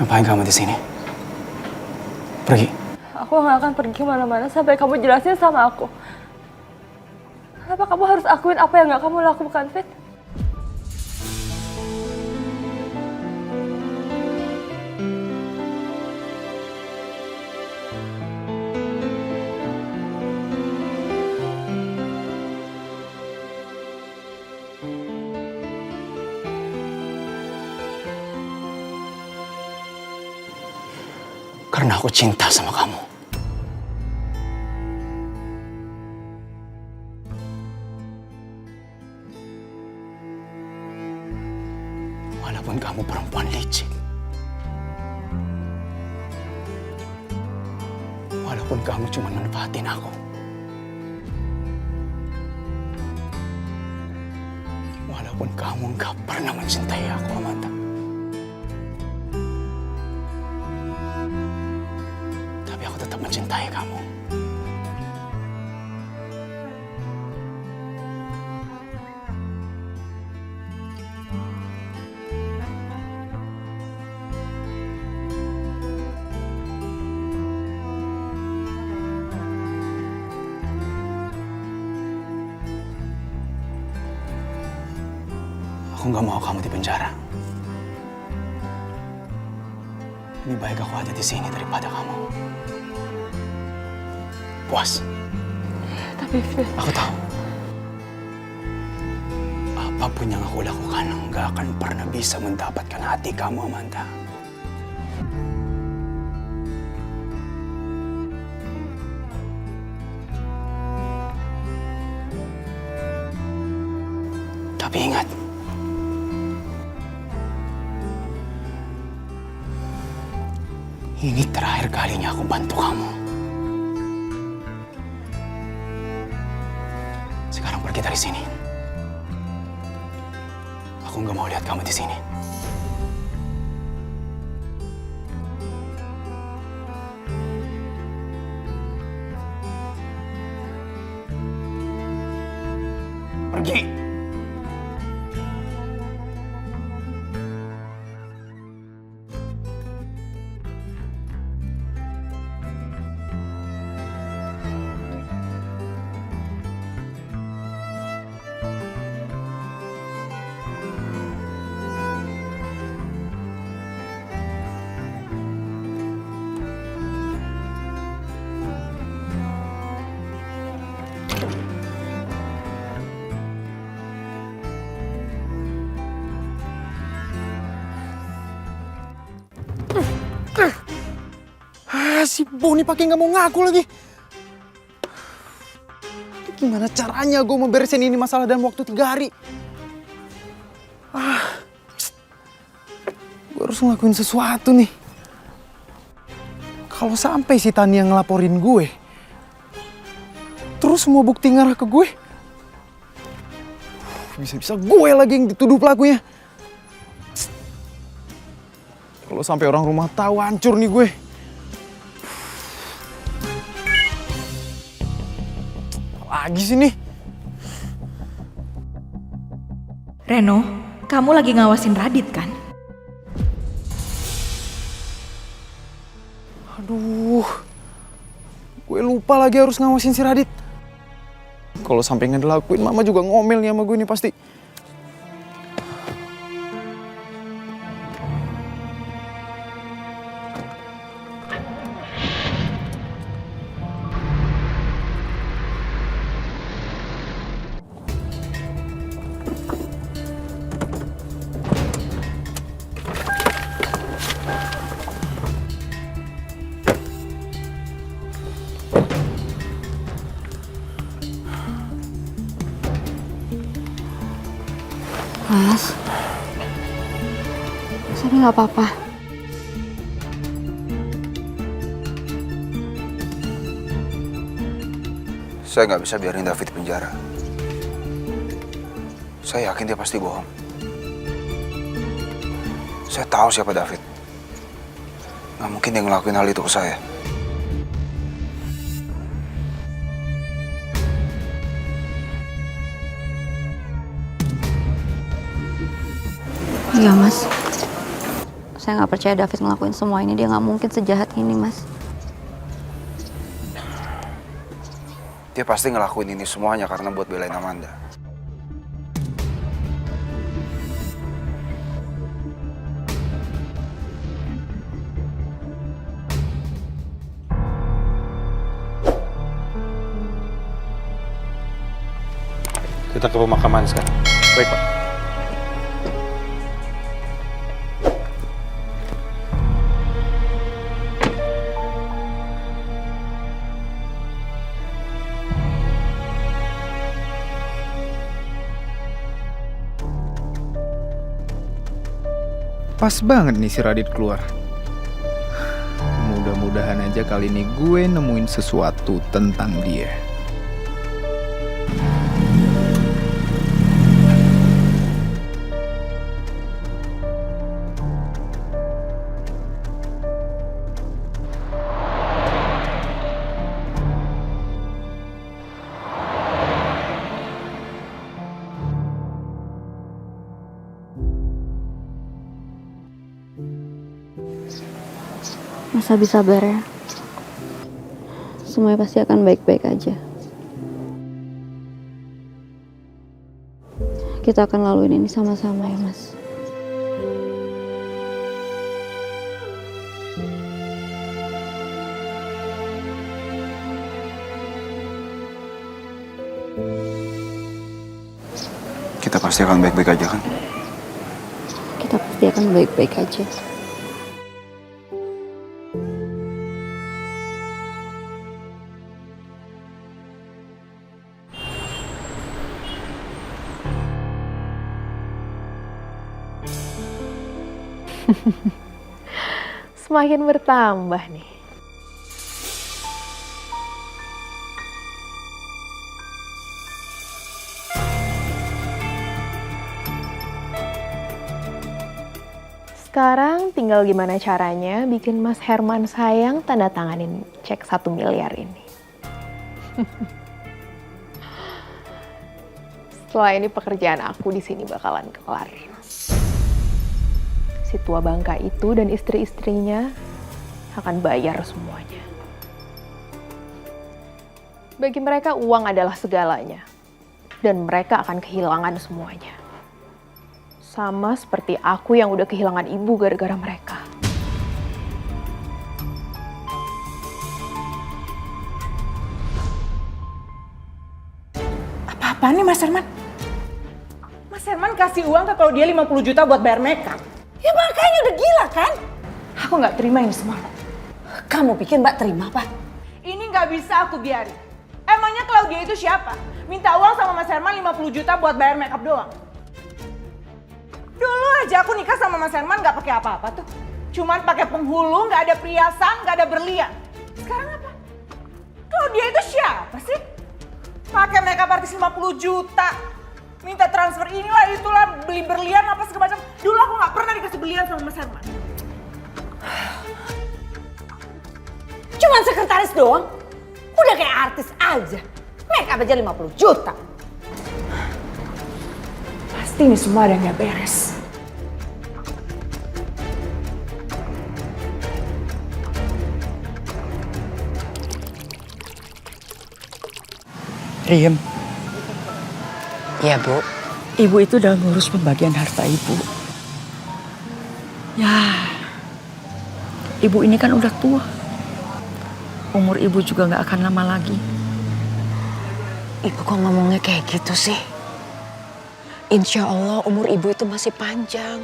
Ngapain kamu di sini? Pergi. Aku nggak akan pergi kemana-mana sampai kamu jelasin sama aku. Kenapa kamu harus akuin apa yang nggak kamu lakukan, Fit? Karena aku cinta sama kamu. Walaupun kamu perempuan licik. Walaupun kamu cuma manfaatin aku. Walaupun kamu nggak pernah mencintai aku, Amanda. Tapi aku tetap mencintai kamu. Aku nggak mau kamu di penjara. Lebih baik aku ada di sini daripada kamu. Puas? Tapi Fit, Aku tahu. Apapun yang aku lakukan nggak akan pernah bisa mendapatkan hati kamu, Amanda. Tapi ingat, ini terakhir kalinya aku bantu kamu. Sekarang pergi dari sini. Aku nggak mau lihat kamu di sini. Pergi. Si Boni pakai nggak mau ngaku lagi. Gimana caranya gue mau beresin ini masalah dalam waktu 3 hari? Gue harus ngelakuin sesuatu nih. Kalau sampai si Tania ngelaporin gue, terus semua bukti ngarah ke gue, bisa-bisa gue lagi yang dituduh pelakunya. Kalau sampai orang rumah tahu, hancur nih gue. Apa lagi sih nih? Reno, kamu lagi ngawasin Radit kan? Aduh, gue lupa lagi harus ngawasin si Radit. Kalau sampai nggak dilakuin, Mama juga ngomel nih sama gue nih pasti. Mas, sorry nggak apa-apa. Saya nggak bisa biarin David di penjara. Saya yakin dia pasti bohong. Saya tahu siapa David. Nggak mungkin dia ngelakuin hal itu ke saya. Iya mas, saya nggak percaya David ngelakuin semua ini. Dia nggak mungkin sejahat ini mas. Dia pasti ngelakuin ini semuanya karena buat belain Amanda. Kita ke pemakaman sekarang. Baik, Pak. Pas banget nih si Radit keluar. Mudah-mudahan aja kali ini gue nemuin sesuatu tentang dia. Mas Abi sabar ya. Semuanya pasti akan baik-baik aja. Kita akan laluin ini sama-sama ya mas. Kita pasti akan baik-baik aja kan? Kita pasti akan baik-baik aja. Semakin bertambah nih. Sekarang tinggal gimana caranya bikin Mas Herman sayang tanda tanganin cek 1 miliar ini. Setelah ini pekerjaan aku di sini bakalan kelar. Si tua bangka itu dan istri-istrinya akan bayar semuanya. Bagi mereka uang adalah segalanya dan mereka akan kehilangan semuanya. Sama seperti aku yang udah kehilangan ibu gara-gara mereka. Apa-apaan nih Mas Herman? Mas Herman kasih uang ke Claudia 50 juta buat bayar makeup. Ya makanya udah gila kan? Aku nggak terima ini semua. Kamu pikir Mbak terima, Pak? Ini nggak bisa aku biarin. Emangnya Claudia itu siapa? Minta uang sama Mas Herman 50 juta buat bayar makeup doang. Dulu aja aku nikah sama Mas Herman nggak pakai apa-apa tuh. Cuman pakai penghulu, nggak ada perhiasan, nggak ada berlian. Sekarang apa? Claudia itu siapa sih? Pakai makeup artis 50 juta. Minta transfer inilah itulah, beli berlian apa segala macam. Dulu aku nggak pernah dikasih berlian sama Mas Herman. Cuman sekretaris doang? Udah kayak artis aja. Makeup aja 50 juta. Pasti ini semua ada yang nggak beres. Riem. Ya, Bu. Ibu itu udah ngurus pembagian harta ibu. Ya, ibu ini kan udah tua. Umur ibu juga nggak akan lama lagi. Ibu kok ngomongnya kayak gitu sih? Insya Allah umur ibu itu masih panjang.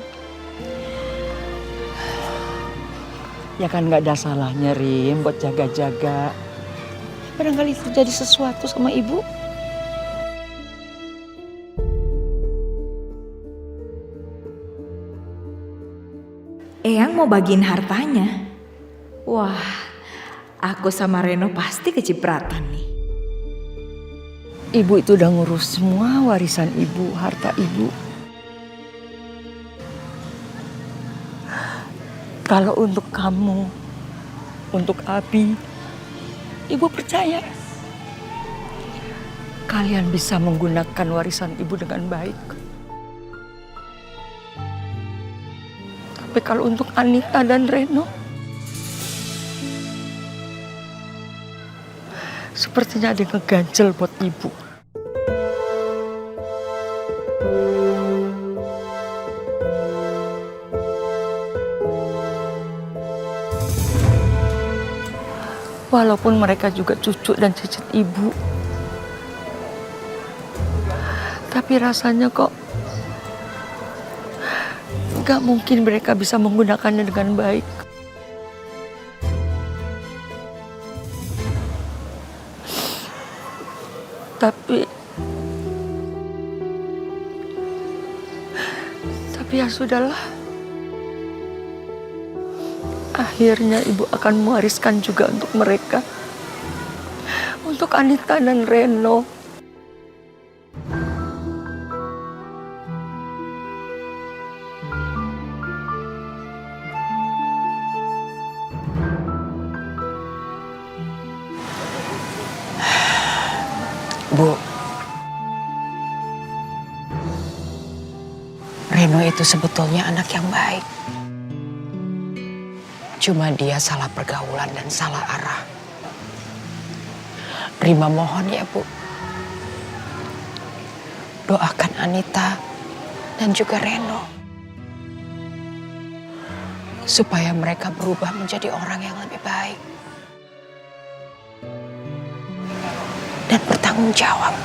Ya kan nggak ada salahnya, Rim, buat jaga-jaga. Barangkali terjadi sesuatu sama ibu. Eyang mau bagiin hartanya. Wah, aku sama Reno pasti kecipratan nih. Ibu itu udah ngurus semua warisan ibu, harta ibu. Kalau untuk kamu, untuk Abi, ibu percaya kalian bisa menggunakan warisan ibu dengan baik. Tapi kalau untuk Anita dan Reno, sepertinya ada yang ngeganjel buat ibu. Walaupun mereka juga cucu dan cicit ibu, tapi rasanya kok gak mungkin mereka bisa menggunakannya dengan baik. Tapi ya sudahlah. Akhirnya ibu akan mewariskan juga untuk mereka. Untuk Anita dan Reno. Bu, Reno itu sebetulnya anak yang baik. Cuma dia salah pergaulan dan salah arah. Rima mohon ya, Bu. Doakan Anita dan juga Reno. Supaya mereka berubah menjadi orang yang lebih baik. Dan bertanggung jawab.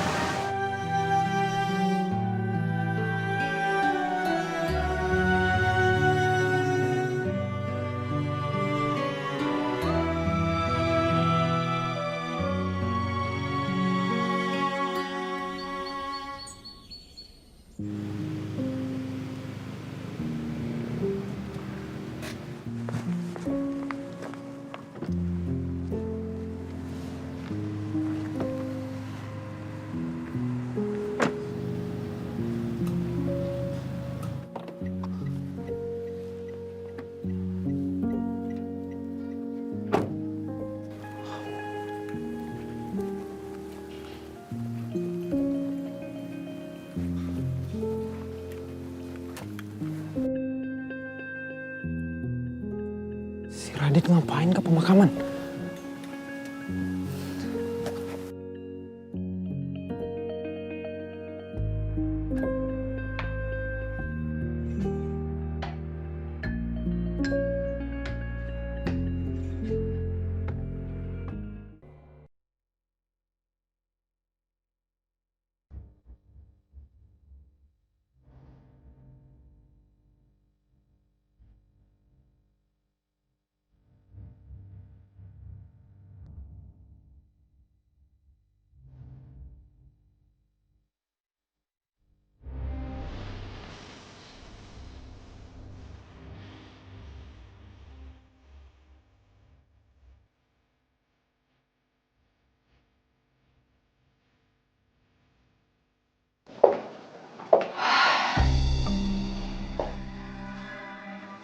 Radit ngapain ke pemakaman?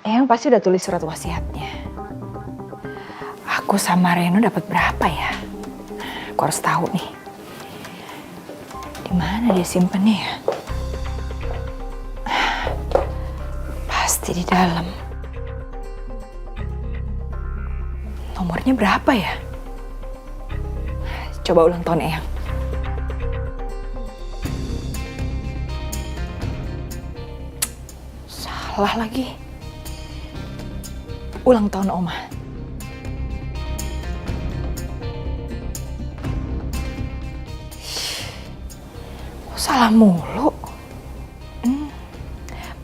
Eyang pasti udah tulis surat wasiatnya. Aku sama Reno dapat berapa ya? Aku harus tahu nih. Di mana dia simpennya ya? Pasti di dalam. Nomornya berapa ya? Coba ulang tahun Eyang. Salah lagi. Ulang tahun Oma. Salah mulu.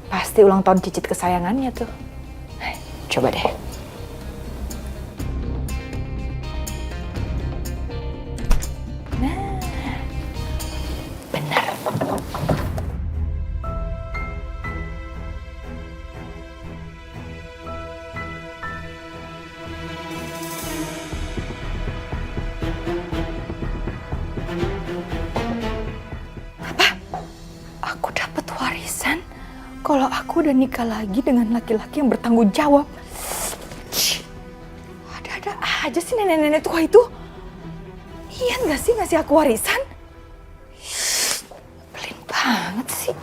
Pasti ulang tahun cicit kesayangannya tuh. Coba deh. Nah, benar. Aku dapat warisan kalau aku udah nikah lagi dengan laki-laki yang bertanggung jawab. Ada-ada aja sih nenek-nenek tua itu. Iya nggak sih ngasih aku warisan? Pelin banget sih.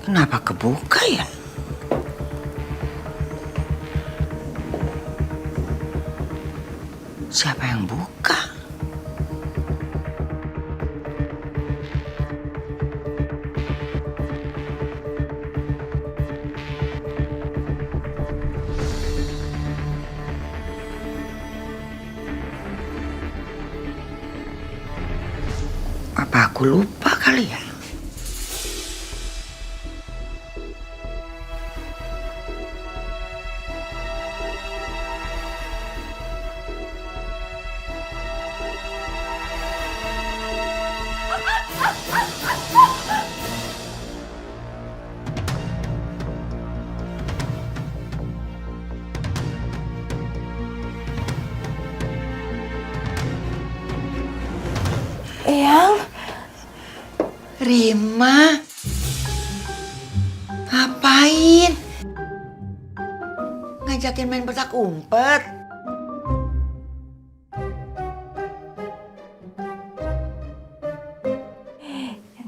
Kenapa kebuka ya? Siapa yang buka? Apa aku lupa kali ya? Eyang. Rima. Ngapain? Ngajakin main petak umpet?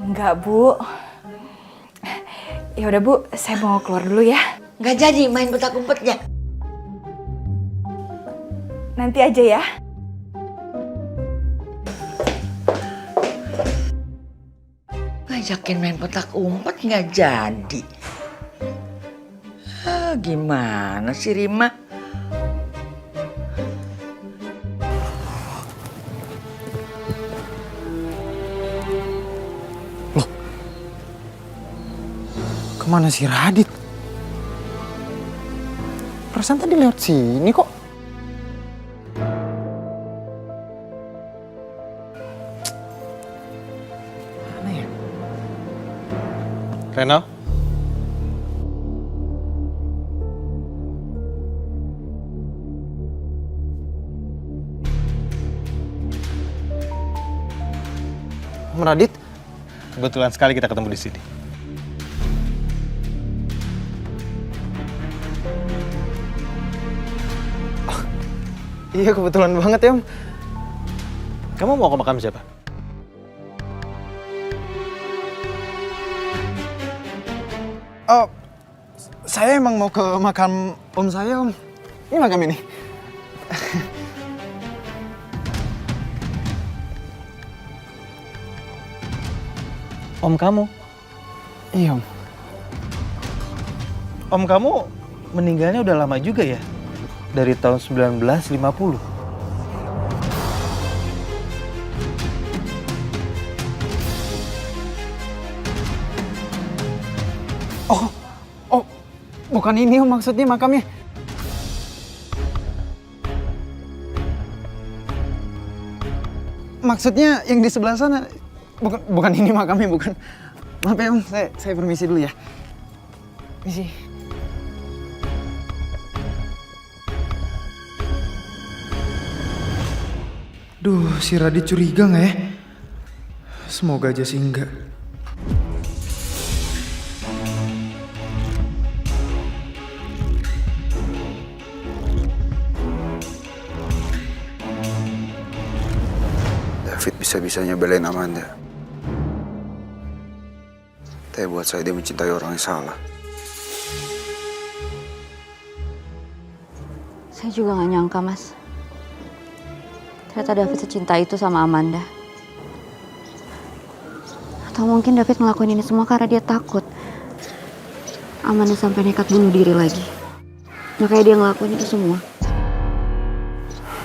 Enggak, Bu. Ya udah, Bu, saya mau keluar dulu ya. Nggak jadi main petak umpetnya. Nanti aja ya. Ngajakin main petak umpet nggak jadi. Gimana sih Rima? Kemana si Radit? Perasaan tadi lewat sini kok. Mana ya? Reno? Om Radit? Kebetulan sekali kita ketemu di sini. Iya, kebetulan banget ya, Om. Kamu mau ke makam siapa? Oh, saya emang mau ke makam om saya, Om. Ini makam ini. Om kamu? Iya, Om. Om kamu meninggalnya udah lama juga ya? Dari tahun 1950. Oh, bukan ini Om maksudnya makamnya. Maksudnya yang di sebelah sana, bukan ini makamnya, bukan. Maaf ya Om, saya permisi dulu ya. Permisi. Duh, si Radit curiga nggak ya? Semoga aja sih enggak. David bisa-bisanya belain Amanda. Tapi buat saya dia mencintai orang yang salah. Saya juga gak nyangka, Mas. Ternyata David secinta itu sama Amanda. Atau mungkin David ngelakuin ini semua karena dia takut Amanda sampai nekat bunuh diri lagi. Makanya dia ngelakuin itu semua.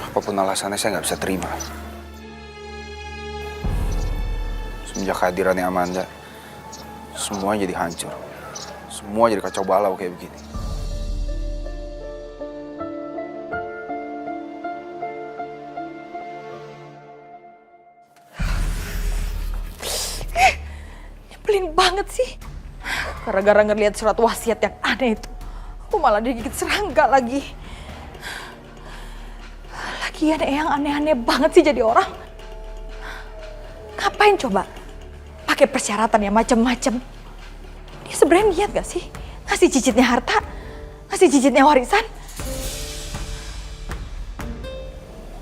Apapun alasannya saya nggak bisa terima. Semenjak kehadirannya Amanda, semua jadi hancur. Semua jadi kacau balau kayak begini. Nyebelin banget sih. Gara-gara ngeliat surat wasiat yang aneh itu, aku malah digigit serangga lagi. Lagian Eyang aneh-aneh banget sih jadi orang. Ngapain coba? Pakai persyaratan yang macem-macem. Dia sebenarnya niat gak sih? Ngasih cicitnya harta? Ngasih cicitnya warisan?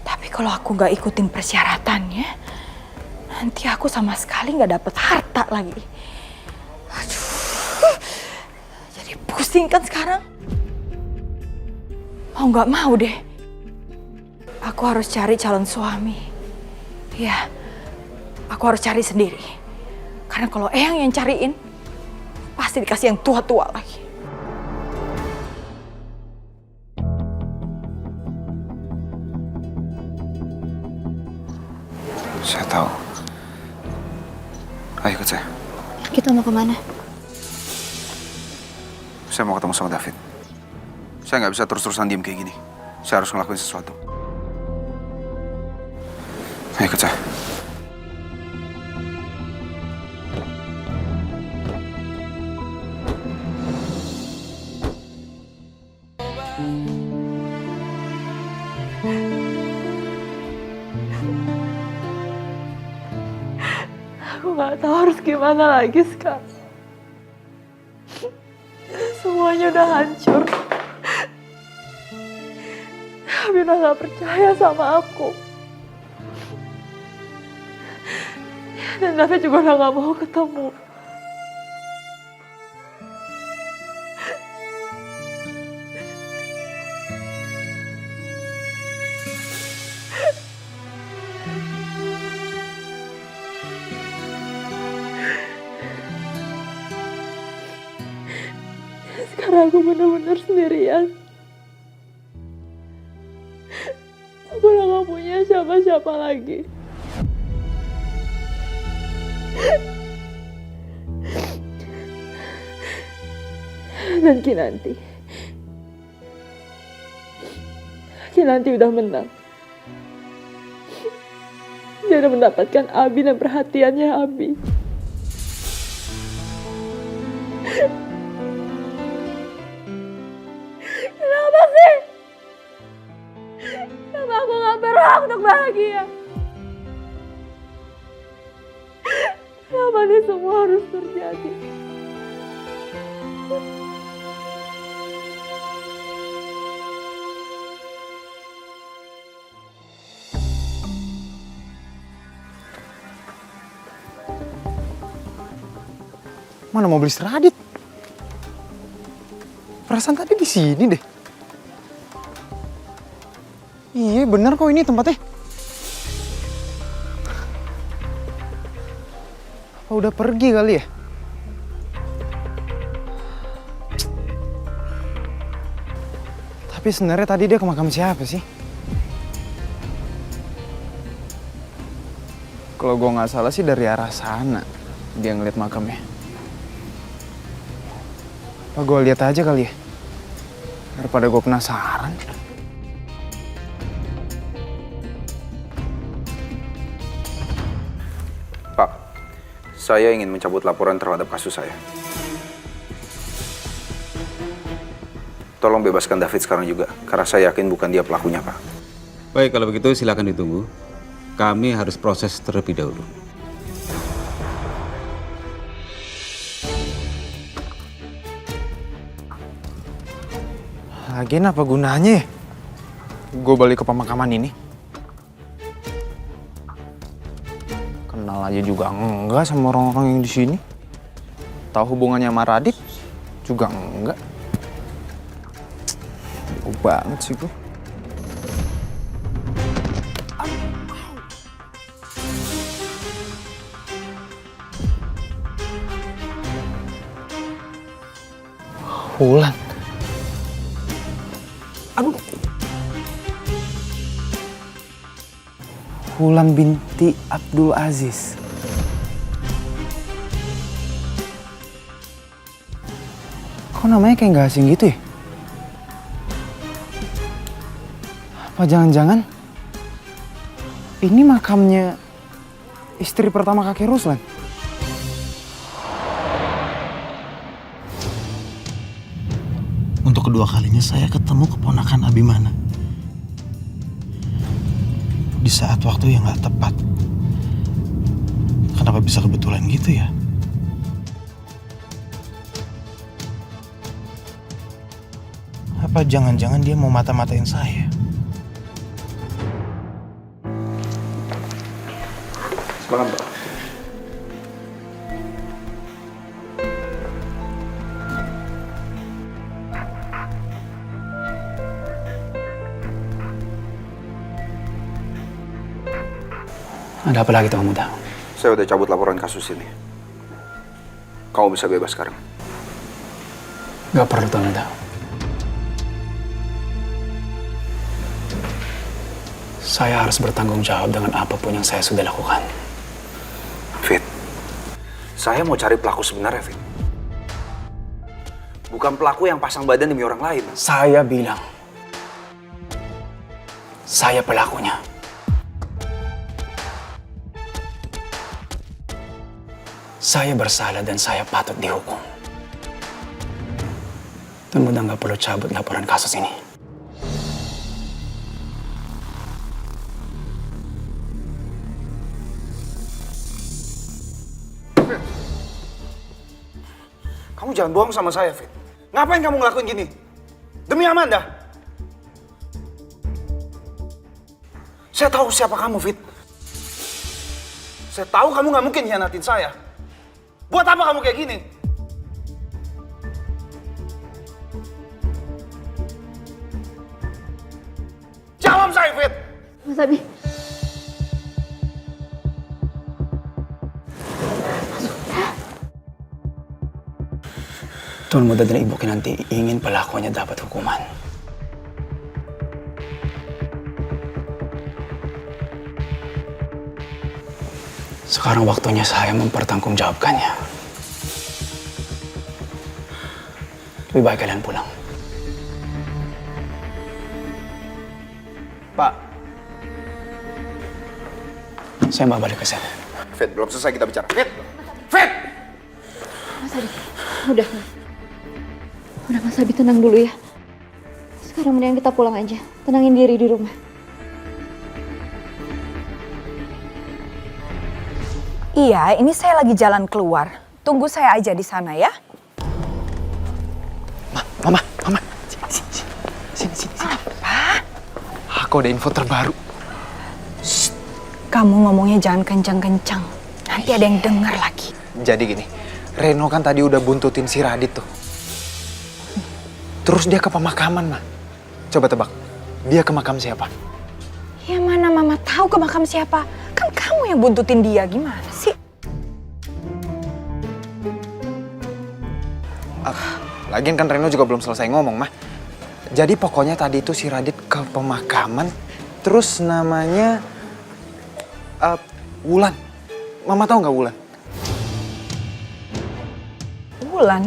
Tapi kalau aku gak ikutin persyaratannya, nanti aku sama sekali gak dapet harta lagi. Aduh, jadi pusing kan sekarang. Mau gak mau deh, aku harus cari calon suami. Iya, aku harus cari sendiri. Karena kalau Eyang yang cariin, pasti dikasih yang tua-tua lagi. Saya tahu. Ayo ikut saya. Kita mau kemana? Saya mau ketemu sama David. Saya nggak bisa terus-terusan diem kayak gini. Saya harus ngelakuin sesuatu. Ayo ikut saya. Aku gak tahu harus gimana lagi sekarang. Semuanya udah hancur. Abi udah gak percaya sama aku. Dan David juga udah gak mau ketemu. Sekarang aku benar-benar sendirian. Aku udah gak punya siapa-siapa lagi. Dan Kinanti udah menang. Dia udah mendapatkan Abi dan perhatiannya Abi. Kenapa sih? Kenapa aku gak berhak untuk bahagia? Kenapa ini semua harus terjadi? Mana mobil si Radit? Perasaan tadi di sini deh. Iya bener kok ini tempatnya. Apa udah pergi kali ya? Tapi sebenarnya tadi dia ke makam siapa sih? Kalau gue nggak salah sih dari arah sana dia ngeliat makamnya. Apa gue lihat aja kali ya? Daripada gue penasaran. Pak, Saya ingin mencabut laporan terhadap kasus saya. Tolong bebaskan David sekarang juga, karena saya yakin bukan dia pelakunya, Pak. Baik, kalau begitu silakan ditunggu. Kami harus proses terlebih dahulu. Lagian apa gunanya ya? Gue balik ke pemakaman ini. Kenal aja juga enggak sama orang-orang yang di sini. Tahu hubungannya sama Radit juga enggak. Bego banget sih gue. Wulan. Aduh. Wulan binti Abdul Aziz. Kok namanya kayak nggak asing gitu ya? Apa jangan-jangan ini makamnya istri pertama kakek Ruslan? Untuk kedua kalinya saya ketemu keponakan Abimana. Di saat waktu yang gak tepat. Kenapa bisa kebetulan gitu ya? Apa jangan-jangan dia mau mata-matain saya? Semangat, Pak. Ada apa lagi, Tuan Muda? Saya udah cabut laporan kasus ini. Kamu bisa bebas sekarang. Gak perlu, Tuan Muda. Saya harus bertanggung jawab dengan apapun yang saya sudah lakukan. Fit, saya mau cari pelaku sebenarnya, Fit. Bukan pelaku yang pasang badan demi orang lain. Saya bilang, saya pelakunya. Saya bersalah dan saya patut dihukum. Tuan Muda nggak perlu cabut laporan kasus ini. Kamu jangan bohong sama saya, Fit. Ngapain kamu ngelakuin gini? Demi Amanda. Saya tahu siapa kamu, Fit. Saya tahu kamu nggak mungkin hianatin saya. Buat apa kamu kayak gini? Jawab saya, Fit! Mas Abi. Tuan Muda dan Ibu Kinanti ingin pelakunya dapat hukuman. Sekarang waktunya saya mempertanggungjawabkannya. Lebih baik kalian pulang. Pak. Saya mau balik ke sana. Fit, belum selesai kita bicara. Fit! Fit! Mas Abi, udah. Udah Mas Abi, tenang dulu ya. Sekarang mendingan kita pulang aja. Tenangin diri di rumah. Iya, ini saya lagi jalan keluar. Tunggu saya aja di sana ya. Mama. Sini. Apa? Aku ada info terbaru. Shh, kamu ngomongnya jangan kencang-kencang. Nanti ada yang dengar lagi. Jadi gini, Reno kan tadi udah buntutin si Radit tuh. Terus dia ke pemakaman, Ma. Coba tebak, dia ke makam siapa? Ya mana mama tahu ke makam siapa? Kan kamu yang buntutin dia, gimana sih? Lagian kan Reno juga belum selesai ngomong, Mah. Jadi pokoknya tadi itu si Radit ke pemakaman, terus namanya Wulan. Mama tahu nggak Wulan? Wulan?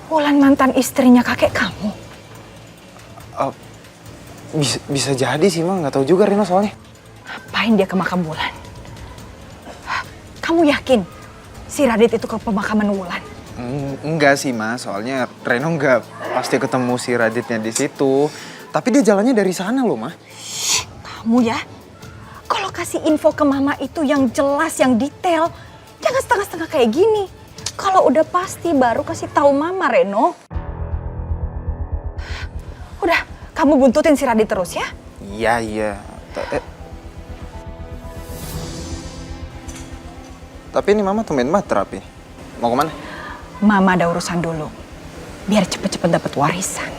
Wulan mantan istrinya kakek kamu? Bisa jadi sih, Mah. Nggak tahu juga Reno soalnya. Ngapain dia ke makam Wulan? Kamu yakin si Radit itu ke pemakaman Wulan? Enggak sih Mas, soalnya Reno nggak pasti ketemu si Raditnya di situ. Tapi dia jalannya dari sana loh, Mah. Kamu ya, kalau kasih info ke Mama itu yang jelas, yang detail. Jangan setengah-setengah kayak gini. Kalau udah pasti baru kasih tahu Mama, Reno. Udah, kamu buntutin si Radit terus ya? Iya. Tapi ini Mama tumben banget rapi. Mau kemana? Mama ada urusan dulu. Biar cepet-cepet dapat warisan.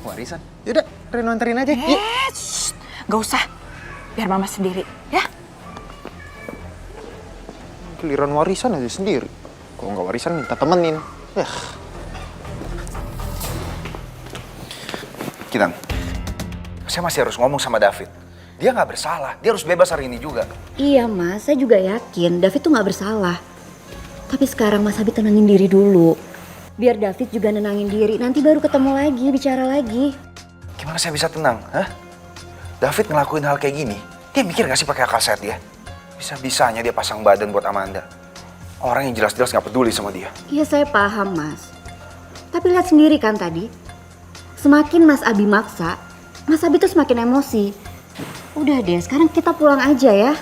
Warisan? Yaudah, Reno anterin aja. Gak usah. Biar Mama sendiri, ya? Giliran warisan aja sendiri. Kalau nggak warisan minta temenin. Kinan, saya masih harus ngomong sama David. Dia nggak bersalah, dia harus bebas hari ini juga. Iya Mas, saya juga yakin David tuh nggak bersalah. Tapi sekarang Mas Abi tenangin diri dulu. Biar David juga nenangin diri, nanti baru ketemu lagi, bicara lagi. Gimana saya bisa tenang? Hah? David ngelakuin hal kayak gini, dia mikir gak sih pakai akal sehat dia? Bisa-bisanya dia pasang badan buat Amanda. Orang yang jelas-jelas gak peduli sama dia. Iya saya paham Mas. Tapi lihat sendiri kan tadi. Semakin Mas Abi maksa, Mas Abi tuh semakin emosi. Udah deh, sekarang kita pulang aja ya.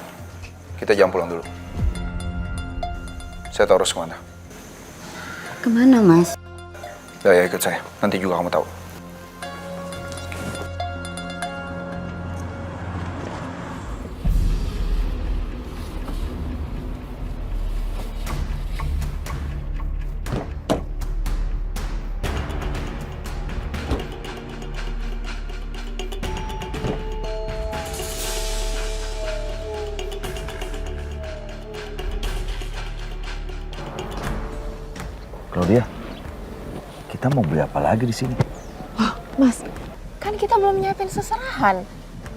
Kita jangan pulang dulu. Saya tahu harus kemana. Kemana Mas? Ya ikut saya, nanti juga kamu tahu. Claudia, kita mau beli apa lagi di sini? Loh, Mas, kan kita belum nyiapin seserahan.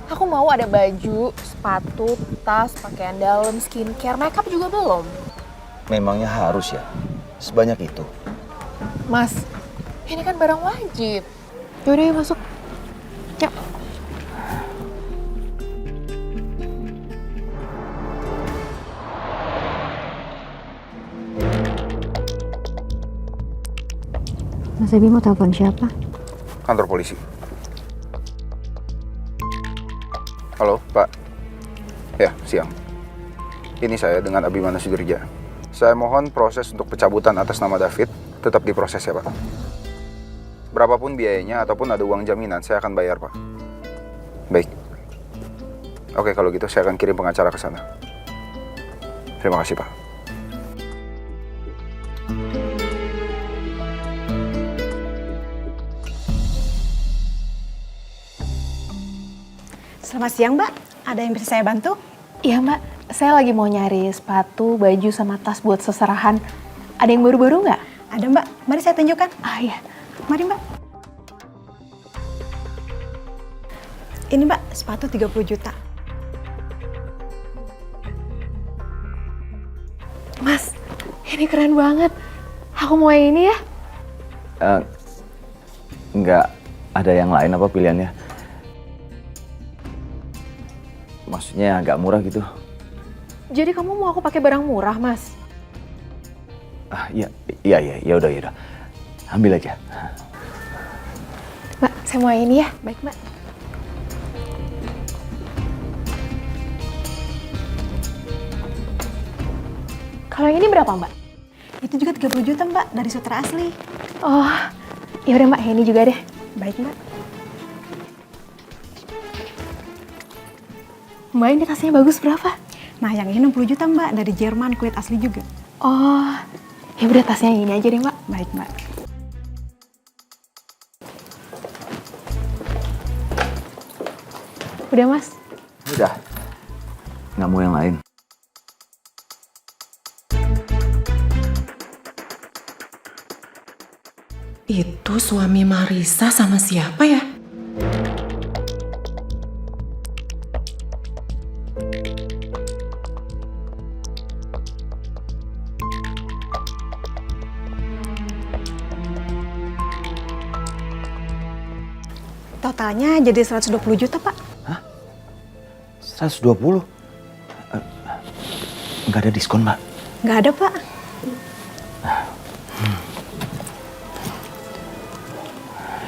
Aku mau ada baju, sepatu, tas, pakaian dalam, skincare, makeup juga belum. Memangnya harus ya? Sebanyak itu? Mas, ini kan barang wajib. Yaudah yuk masuk. Yuk. Mas Abi mau telepon siapa? Kantor polisi. Halo, Pak. Ya, siang. Ini saya dengan Abimana Sudirja. Saya mohon proses untuk pencabutan atas nama David tetap diproses ya, Pak. Berapapun biayanya ataupun ada uang jaminan, saya akan bayar, Pak. Baik. Oke, kalau gitu saya akan kirim pengacara ke sana. Terima kasih, Pak. Selamat siang, Mbak. Ada yang bisa saya bantu? Iya, Mbak. Saya lagi mau nyari sepatu, baju, sama tas buat seserahan. Ada yang baru-baru nggak? Ada, Mbak. Mari saya tunjukkan. Ah, iya. Mari, Mbak. Ini, Mbak, sepatu 30 juta. Mas, ini keren banget. Aku mau yang ini ya. Nggak ada yang lain apa pilihannya? Maksudnya agak murah gitu. Jadi kamu mau aku pakai barang murah, Mas? Iya, udah. Ambil aja. Mbak, saya mau yang ini ya. Baik, Mbak. Kalau yang ini berapa, Mbak? Itu juga 30 juta, Mbak, dari sutra asli. Oh, ya udah Mbak, yang ini juga deh. Baik, Mbak. Mbak, ini tasnya bagus berapa? Nah, yang ini 60 juta, Mbak, dari Jerman, kulit asli juga. Oh, ya udah tasnya yang ini aja deh, Mbak. Baik, Mbak. Udah, Mas? Udah. Nggak mau yang lain. Itu suami Marisa sama siapa ya? Totalnya jadi 120 juta, Pak. Hah? 120? Nggak ada diskon, Mbak? Nggak ada, Pak.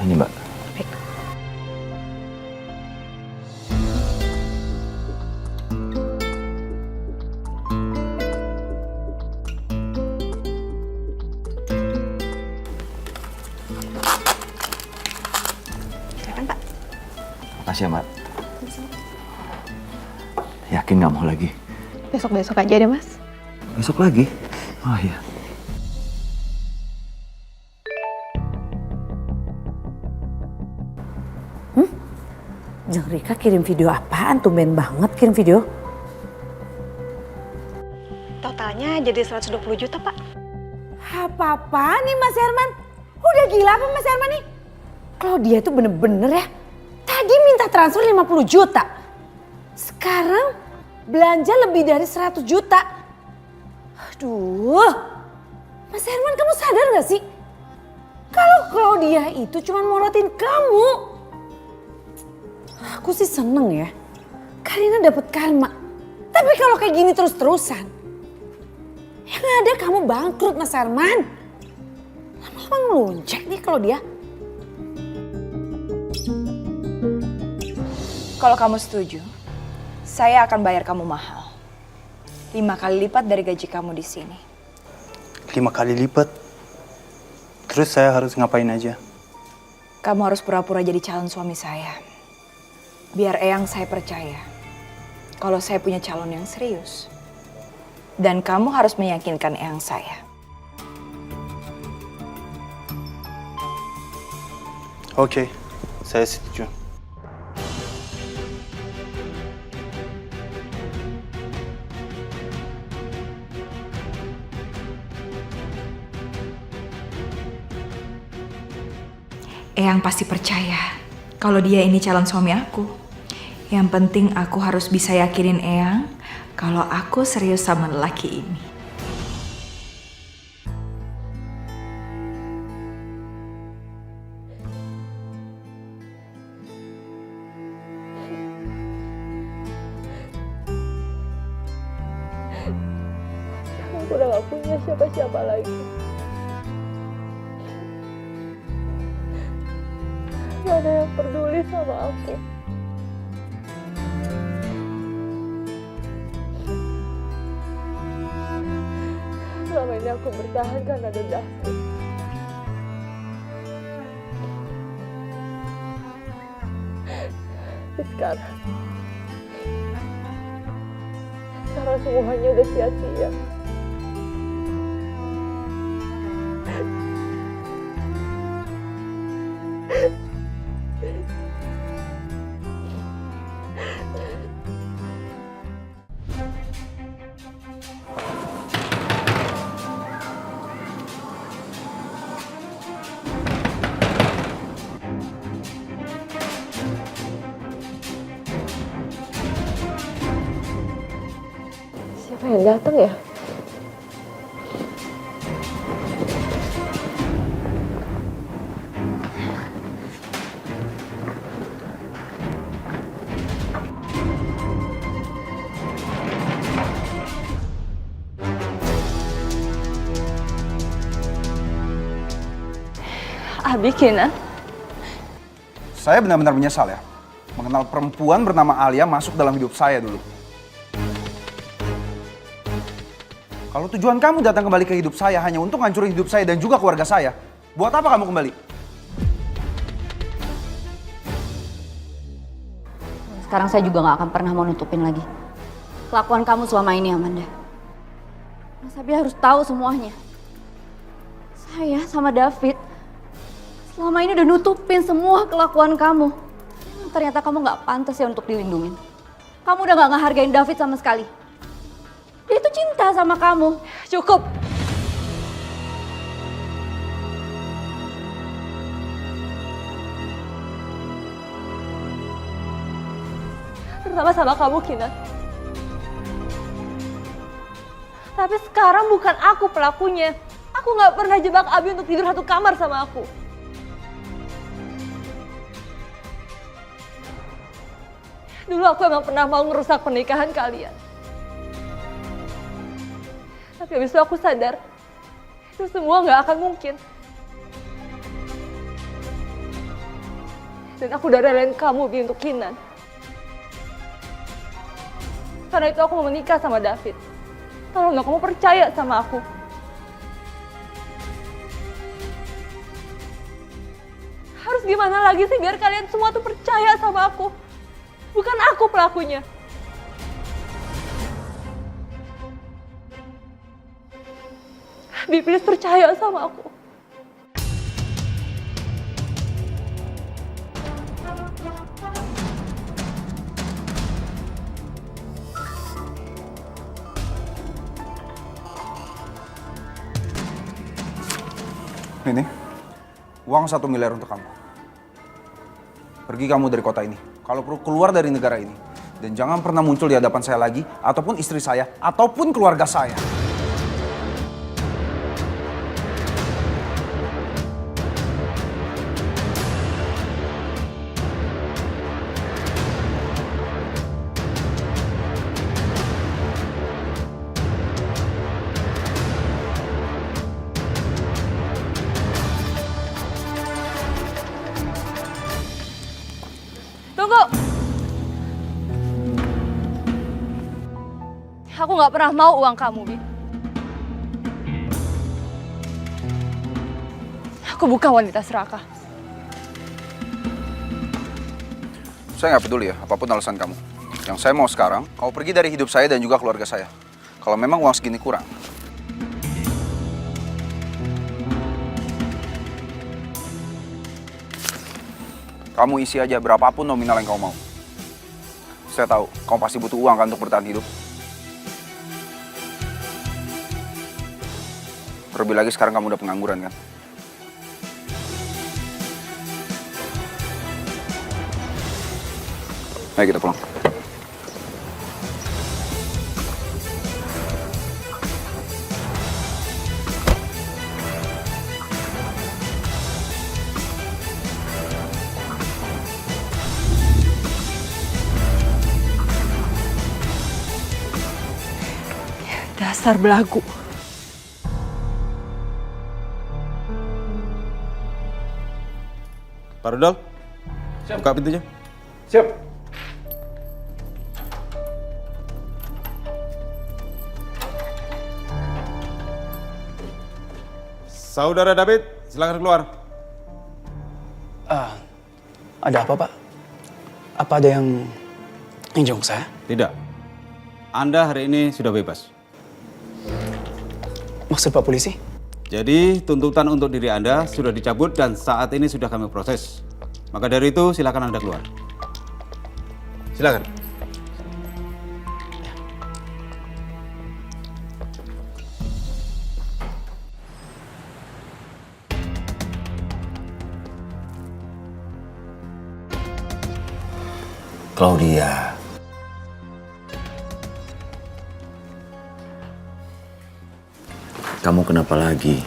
Ini Mbak. Silakan, Pak. Makasih ya Mbak. Yakin nggak mau lagi? Besok-besok aja deh, Mas. Besok lagi? Oh iya. Jeng Rika kirim video apaan? Tumben banget kirim video. Totalnya jadi 120 juta, Pak. Apa-apaan nih Mas Herman? Udah gila apa Mas Herman nih? Claudia itu bener-bener ya. Tadi minta transfer 50 juta. Sekarang belanja lebih dari 100 juta. Aduh. Mas Herman, kamu sadar gak sih? Kalau Claudia itu cuma morotin kamu. Aku sih seneng ya. Karina dapat karma. Tapi kalau kayak gini terus-terusan. Yang ada kamu bangkrut Mas Herman. Lama-lama ngelunjak nih Claudia. Kalau kamu setuju, saya akan bayar kamu mahal. 5 kali lipat dari gaji kamu di sini. 5 kali lipat? Terus saya harus ngapain aja? Kamu harus pura-pura jadi calon suami saya. Biar Eyang saya percaya kalau saya punya calon yang serius. Dan kamu harus meyakinkan Eyang saya. Oke, saya setuju. Eyang pasti percaya kalau dia ini calon suami aku. Yang penting aku harus bisa yakinin Eyang kalau aku serius sama lelaki ini. Aku udah gak punya siapa-siapa lagi. Gak ada yang peduli sama aku. Selama ini aku bertahan karena ada David. Tapi sekarang semuanya udah sia-sia. Siapa yang datang ya? Abi, Kinan. Saya benar-benar menyesal ya. Mengenal perempuan bernama Alia masuk dalam hidup saya dulu. Kalau tujuan kamu datang kembali ke hidup saya hanya untuk ngancurin hidup saya dan juga keluarga saya, buat apa kamu kembali? Sekarang saya juga gak akan pernah mau nutupin lagi kelakuan kamu selama ini, Amanda. Mas Abi harus tahu semuanya. Saya sama David selama ini udah nutupin semua kelakuan kamu. Ternyata kamu gak pantas ya untuk dilindungin. Kamu udah gak ngehargain David sama sekali. Dia itu cinta sama kamu. Cukup. Sama-sama kamu, Kinan. Tapi sekarang bukan aku pelakunya. Aku gak pernah jebak Abi untuk tidur satu kamar sama aku. Dulu aku emang pernah mau ngerusak pernikahan kalian. Tapi Tapi abis itu aku sadar, itu semua nggak akan mungkin. Dan aku udah relain kamu, Bi, untuk Kinan. Karena itu aku mau menikah sama David. Tolong dong, kamu percaya sama aku. Harus gimana lagi sih biar kalian semua tuh percaya sama aku? Bukan aku pelakunya. Bi, please percaya sama aku. Ini, uang 1 miliar untuk kamu. Pergi kamu dari kota ini. Kalau perlu keluar dari negara ini. Dan jangan pernah muncul di hadapan saya lagi, ataupun istri saya, ataupun keluarga saya. Tunggu! Aku nggak pernah mau uang kamu, Bi. Aku bukan wanita serakah. Saya nggak peduli ya, apapun alasan kamu. Yang saya mau sekarang, kamu pergi dari hidup saya dan juga keluarga saya. Kalau memang uang segini kurang. Kamu isi aja berapapun nominal yang kamu mau. Saya tahu, kamu pasti butuh uang kan untuk bertahan hidup. Terlebih lagi sekarang kamu udah pengangguran kan? Ayo kita pulang. Dasar belagu. Pak Rudolf, buka pintunya. Siap. Saudara David, silakan keluar. Ada apa, Pak? Apa ada yang jenguk saya? Tidak. Anda hari ini sudah bebas. Maksud Pak Polisi? Jadi tuntutan untuk diri Anda sudah dicabut dan saat ini sudah kami proses. Maka dari itu silakan Anda keluar. Silakan. Claudia. Kamu kenapa lagi?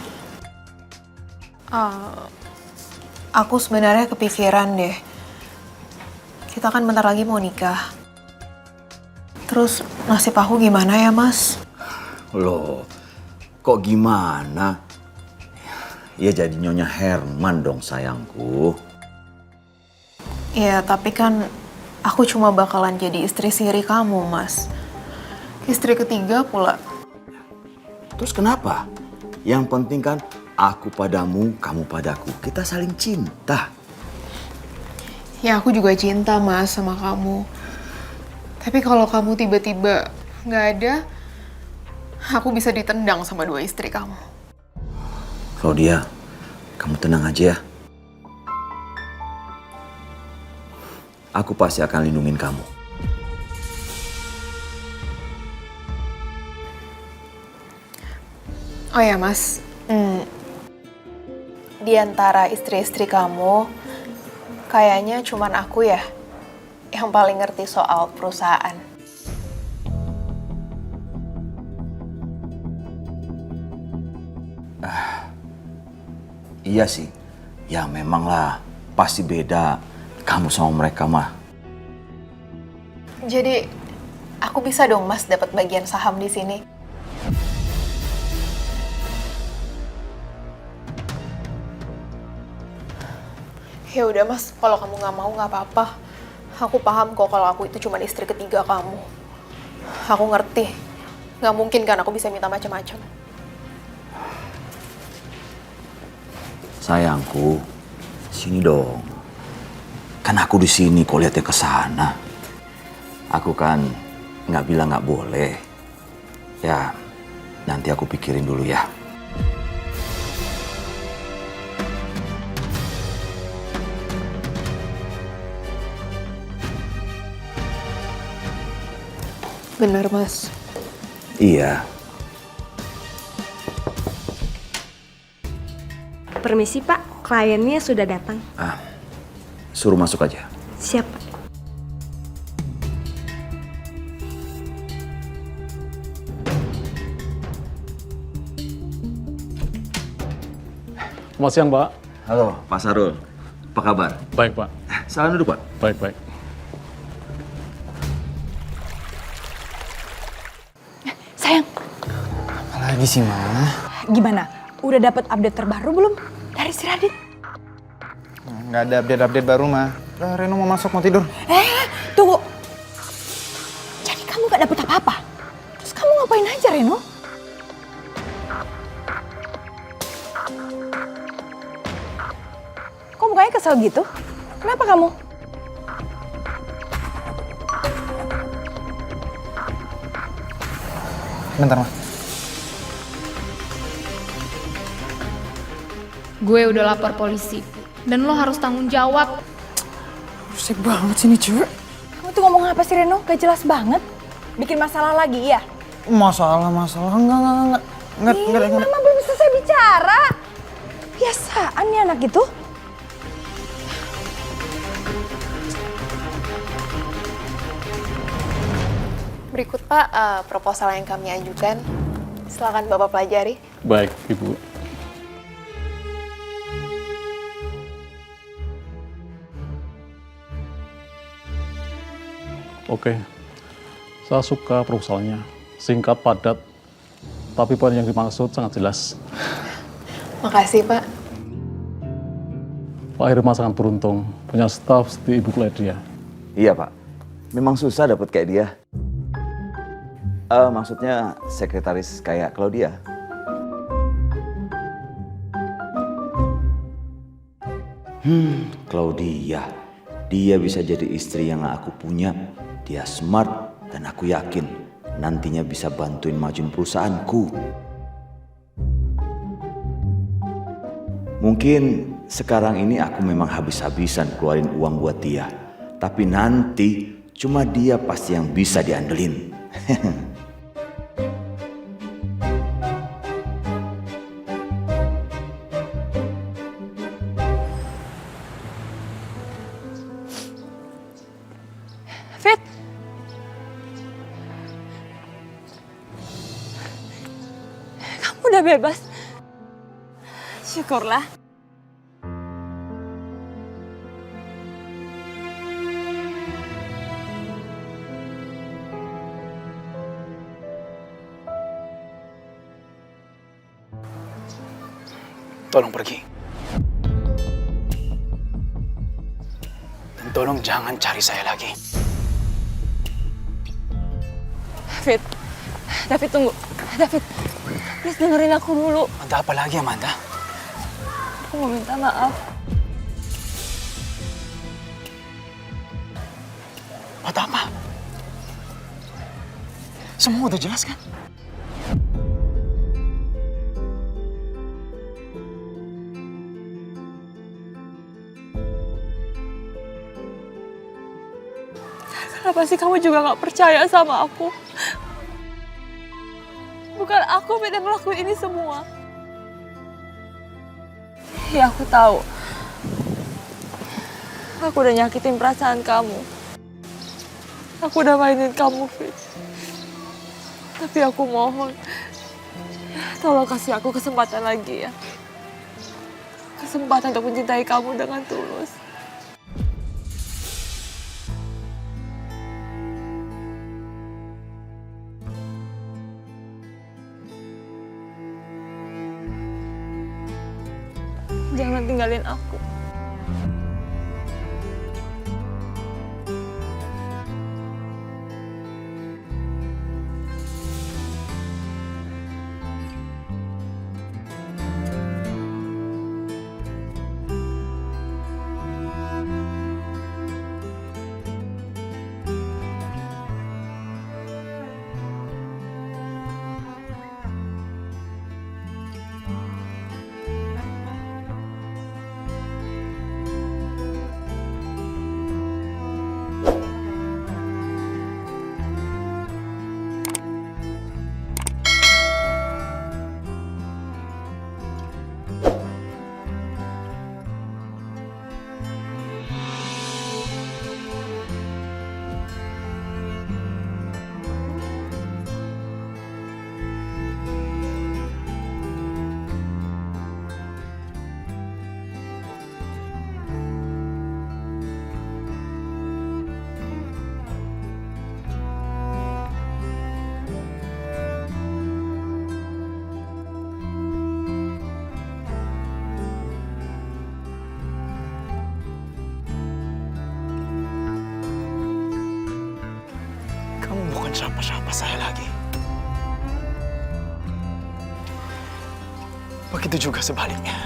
Aku sebenarnya kepikiran deh. Kita kan bentar lagi mau nikah. Terus nasib aku gimana ya, Mas? Loh, kok gimana? Ya jadi Nyonya Herman dong sayangku. Iya, tapi kan aku cuma bakalan jadi istri siri kamu, Mas. Istri ketiga pula. Terus kenapa? Yang penting kan aku padamu, kamu padaku. Kita saling cinta. Ya aku juga cinta, Mas, sama kamu. Tapi kalau kamu tiba-tiba nggak ada, aku bisa ditendang sama dua istri kamu. Claudia, kamu tenang aja ya. Aku pasti akan lindungin kamu. Oh ya, Mas. Di antara istri-istri kamu, kayaknya cuman aku ya yang paling ngerti soal perusahaan. Iya sih. Ya memang lah, pasti beda kamu sama mereka mah. Jadi, aku bisa dong, Mas, dapat bagian saham di sini. Ya udah Mas, kalau kamu nggak mau nggak apa-apa. Aku paham kok kalau aku itu cuma istri ketiga kamu. Aku ngerti. Nggak mungkin kan aku bisa minta macam-macam. Sayangku, sini dong. Kan aku di sini, kok lihatnya ke sana. Aku kan nggak bilang nggak boleh. Ya, nanti aku pikirin dulu ya. Benar Mas. Iya. Permisi Pak, kliennya sudah datang. Suruh masuk aja. Siap Pak. Selamat siang, Pak. Halo, Pak Sarul. Apa kabar? Baik, Pak. Salam duduk, Pak. Baik. Sayang, Apalagi sih, Ma? gimana? Udah dapat update terbaru belum dari si Radit? Nggak ada update baru, Ma. Reno mau masuk, mau tidur. Tunggu. Jadi kamu gak dapet apa-apa? Terus kamu ngapain aja, Reno? Kok mukanya kesel gitu? Kenapa kamu? Bentar, Ma. Gue udah lapor polisi. Dan lo harus tanggung jawab. Rusik banget sih nih cewek. Kamu tuh ngomong apa sih, Reno? Gak jelas banget. Bikin masalah lagi, ya? Masalah. Enggak. Mama belum selesai bicara. Biasaan nih anak gitu. Berikut Pak, proposal yang kami ajukan. Silakan Bapak pelajari. Baik, Ibu. Oke, saya suka proposalnya. Singkat, padat, tapi poin yang dimaksud sangat jelas. Makasih Pak. Pak Irma sangat beruntung punya staf seperti Ibu Claudia. Iya, Pak. Memang susah dapat kayak dia. Maksudnya sekretaris kayak Claudia. Claudia. Dia bisa jadi istri yang aku punya. Dia smart dan aku yakin nantinya bisa bantuin majuin perusahaanku. Mungkin sekarang ini aku memang habis-habisan keluarin uang buat dia. Tapi nanti cuma dia pasti yang bisa diandelin. Fit. Kamu udah bebas. Syukurlah. Tolong pergi. Dan tolong jangan cari saya lagi. David, David tunggu. David, please dengerin aku dulu. Ada apa lagi, Amanda? Aku mau minta maaf. Buat apa? Semua udah jelas kan? Kenapa sih kamu juga gak percaya sama aku? Bukan aku yang ngelakuin ini semua. Ya aku tahu. Aku udah nyakitin perasaan kamu. Aku udah mainin kamu, Fit. Tapi aku mohon, tolong kasih aku kesempatan lagi ya. Kesempatan untuk mencintai kamu dengan tulus. Jangan tinggalin aku. siapa-siapa saya lagi. Begitu juga sebaliknya.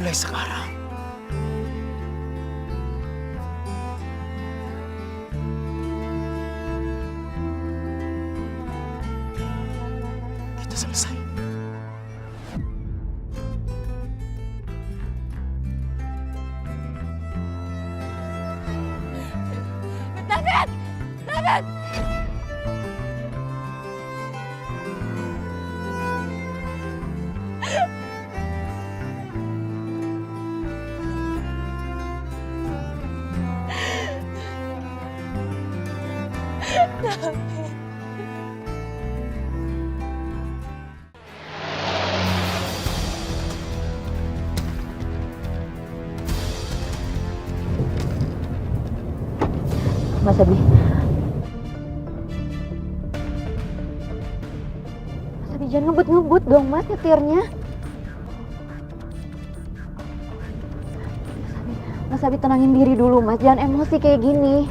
Mulai sekarang, kita selesai. David! David! Mas Abi. Mas Abi jangan ngebut-ngebut dong Mas nyetirnya. Mas Abi tenangin diri dulu Mas, jangan emosi kayak gini.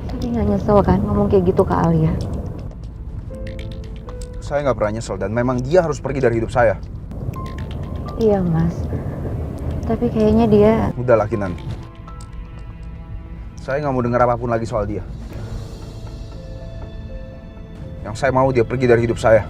Mas Abi nggak nyesel kan ngomong kayak gitu ke Alia? Saya nggak pernah nyesel dan memang dia harus pergi dari hidup saya. Iya Mas, tapi kayaknya dia... Udahlah Kinan. Saya nggak mau dengar apapun lagi soal dia. Yang saya mau dia pergi dari hidup saya.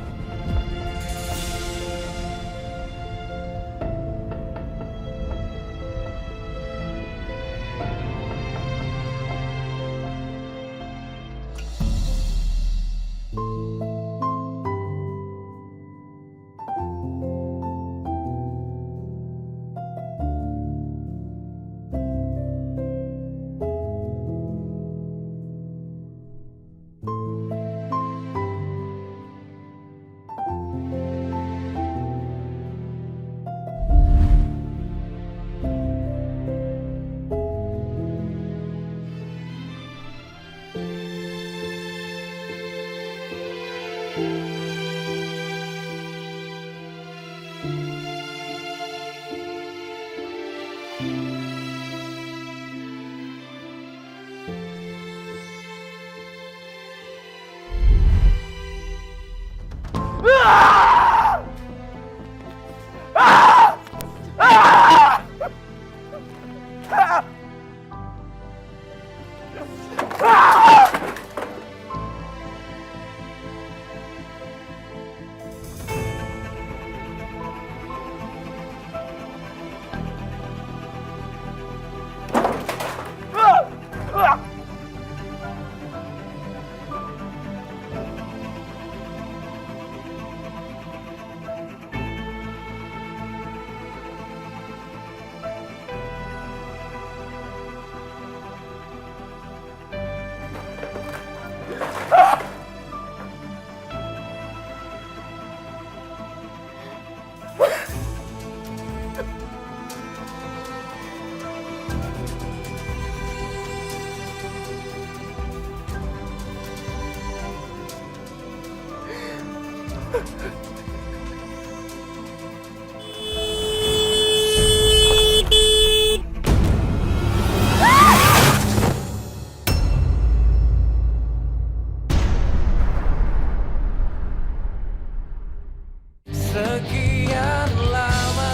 Sekian lama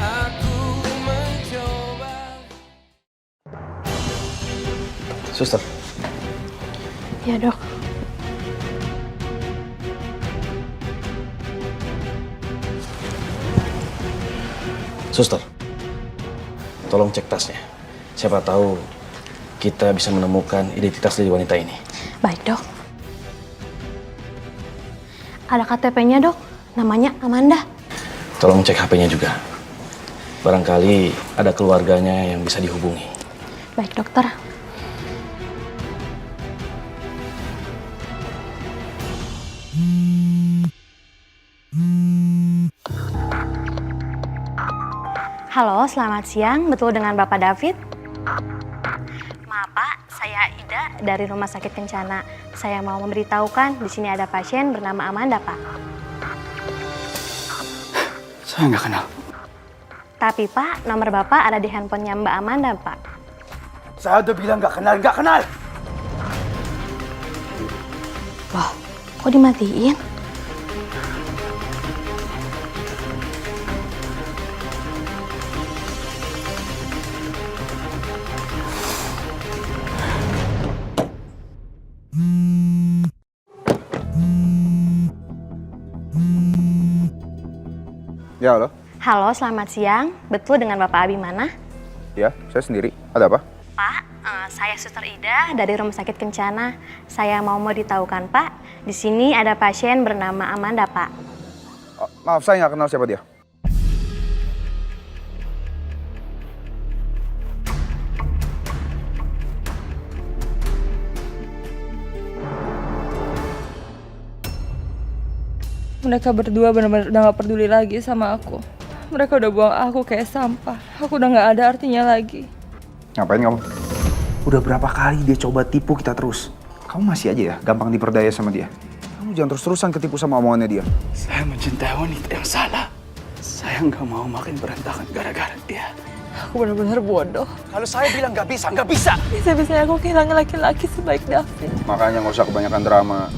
aku mencoba. Suster. Ya dok. Suster, tolong cek tasnya. Siapa tahu kita bisa menemukan identitas dari wanita ini. Baik dok. Ada KTP-nya dok, namanya Amanda. Tolong cek HP-nya juga. Barangkali ada keluarganya yang bisa dihubungi. Baik dokter. Halo, selamat siang. Betul dengan Bapak David? Maaf Pak, saya Ida dari Rumah Sakit Kencana. Saya mau memberitahukan di sini ada pasien bernama Amanda, Pak. Saya nggak kenal. Tapi Pak, nomor Bapak ada di handphonenya Mbak Amanda, Pak. Saya udah bilang nggak kenal, nggak kenal. Loh, kok dimatiin? Ya, halo. Halo, selamat siang. Betul dengan Bapak Abimana? Ya, saya sendiri. Ada apa? Pak, saya Suster Ida dari Rumah Sakit Kencana. Saya mau ditahukan, Pak. Di sini ada pasien bernama Amanda, Pak. Oh, maaf, saya nggak kenal siapa dia. Mereka berdua benar-benar udah gak peduli lagi sama aku. Mereka udah buang aku kayak sampah. Aku udah gak ada artinya lagi. Ngapain kamu? Udah berapa kali dia coba tipu kita terus. Kamu masih aja ya gampang diperdaya sama dia. Kamu jangan terus-terusan ketipu sama omongannya dia. Saya mencintai wanita yang salah. Saya nggak mau makin berantakan gara-gara dia. Aku benar-benar bodoh. Kalau saya bilang nggak bisa, nggak bisa. Bisa-bisanya aku kehilangan laki-laki sebaik David. Makanya nggak usah kebanyakan drama.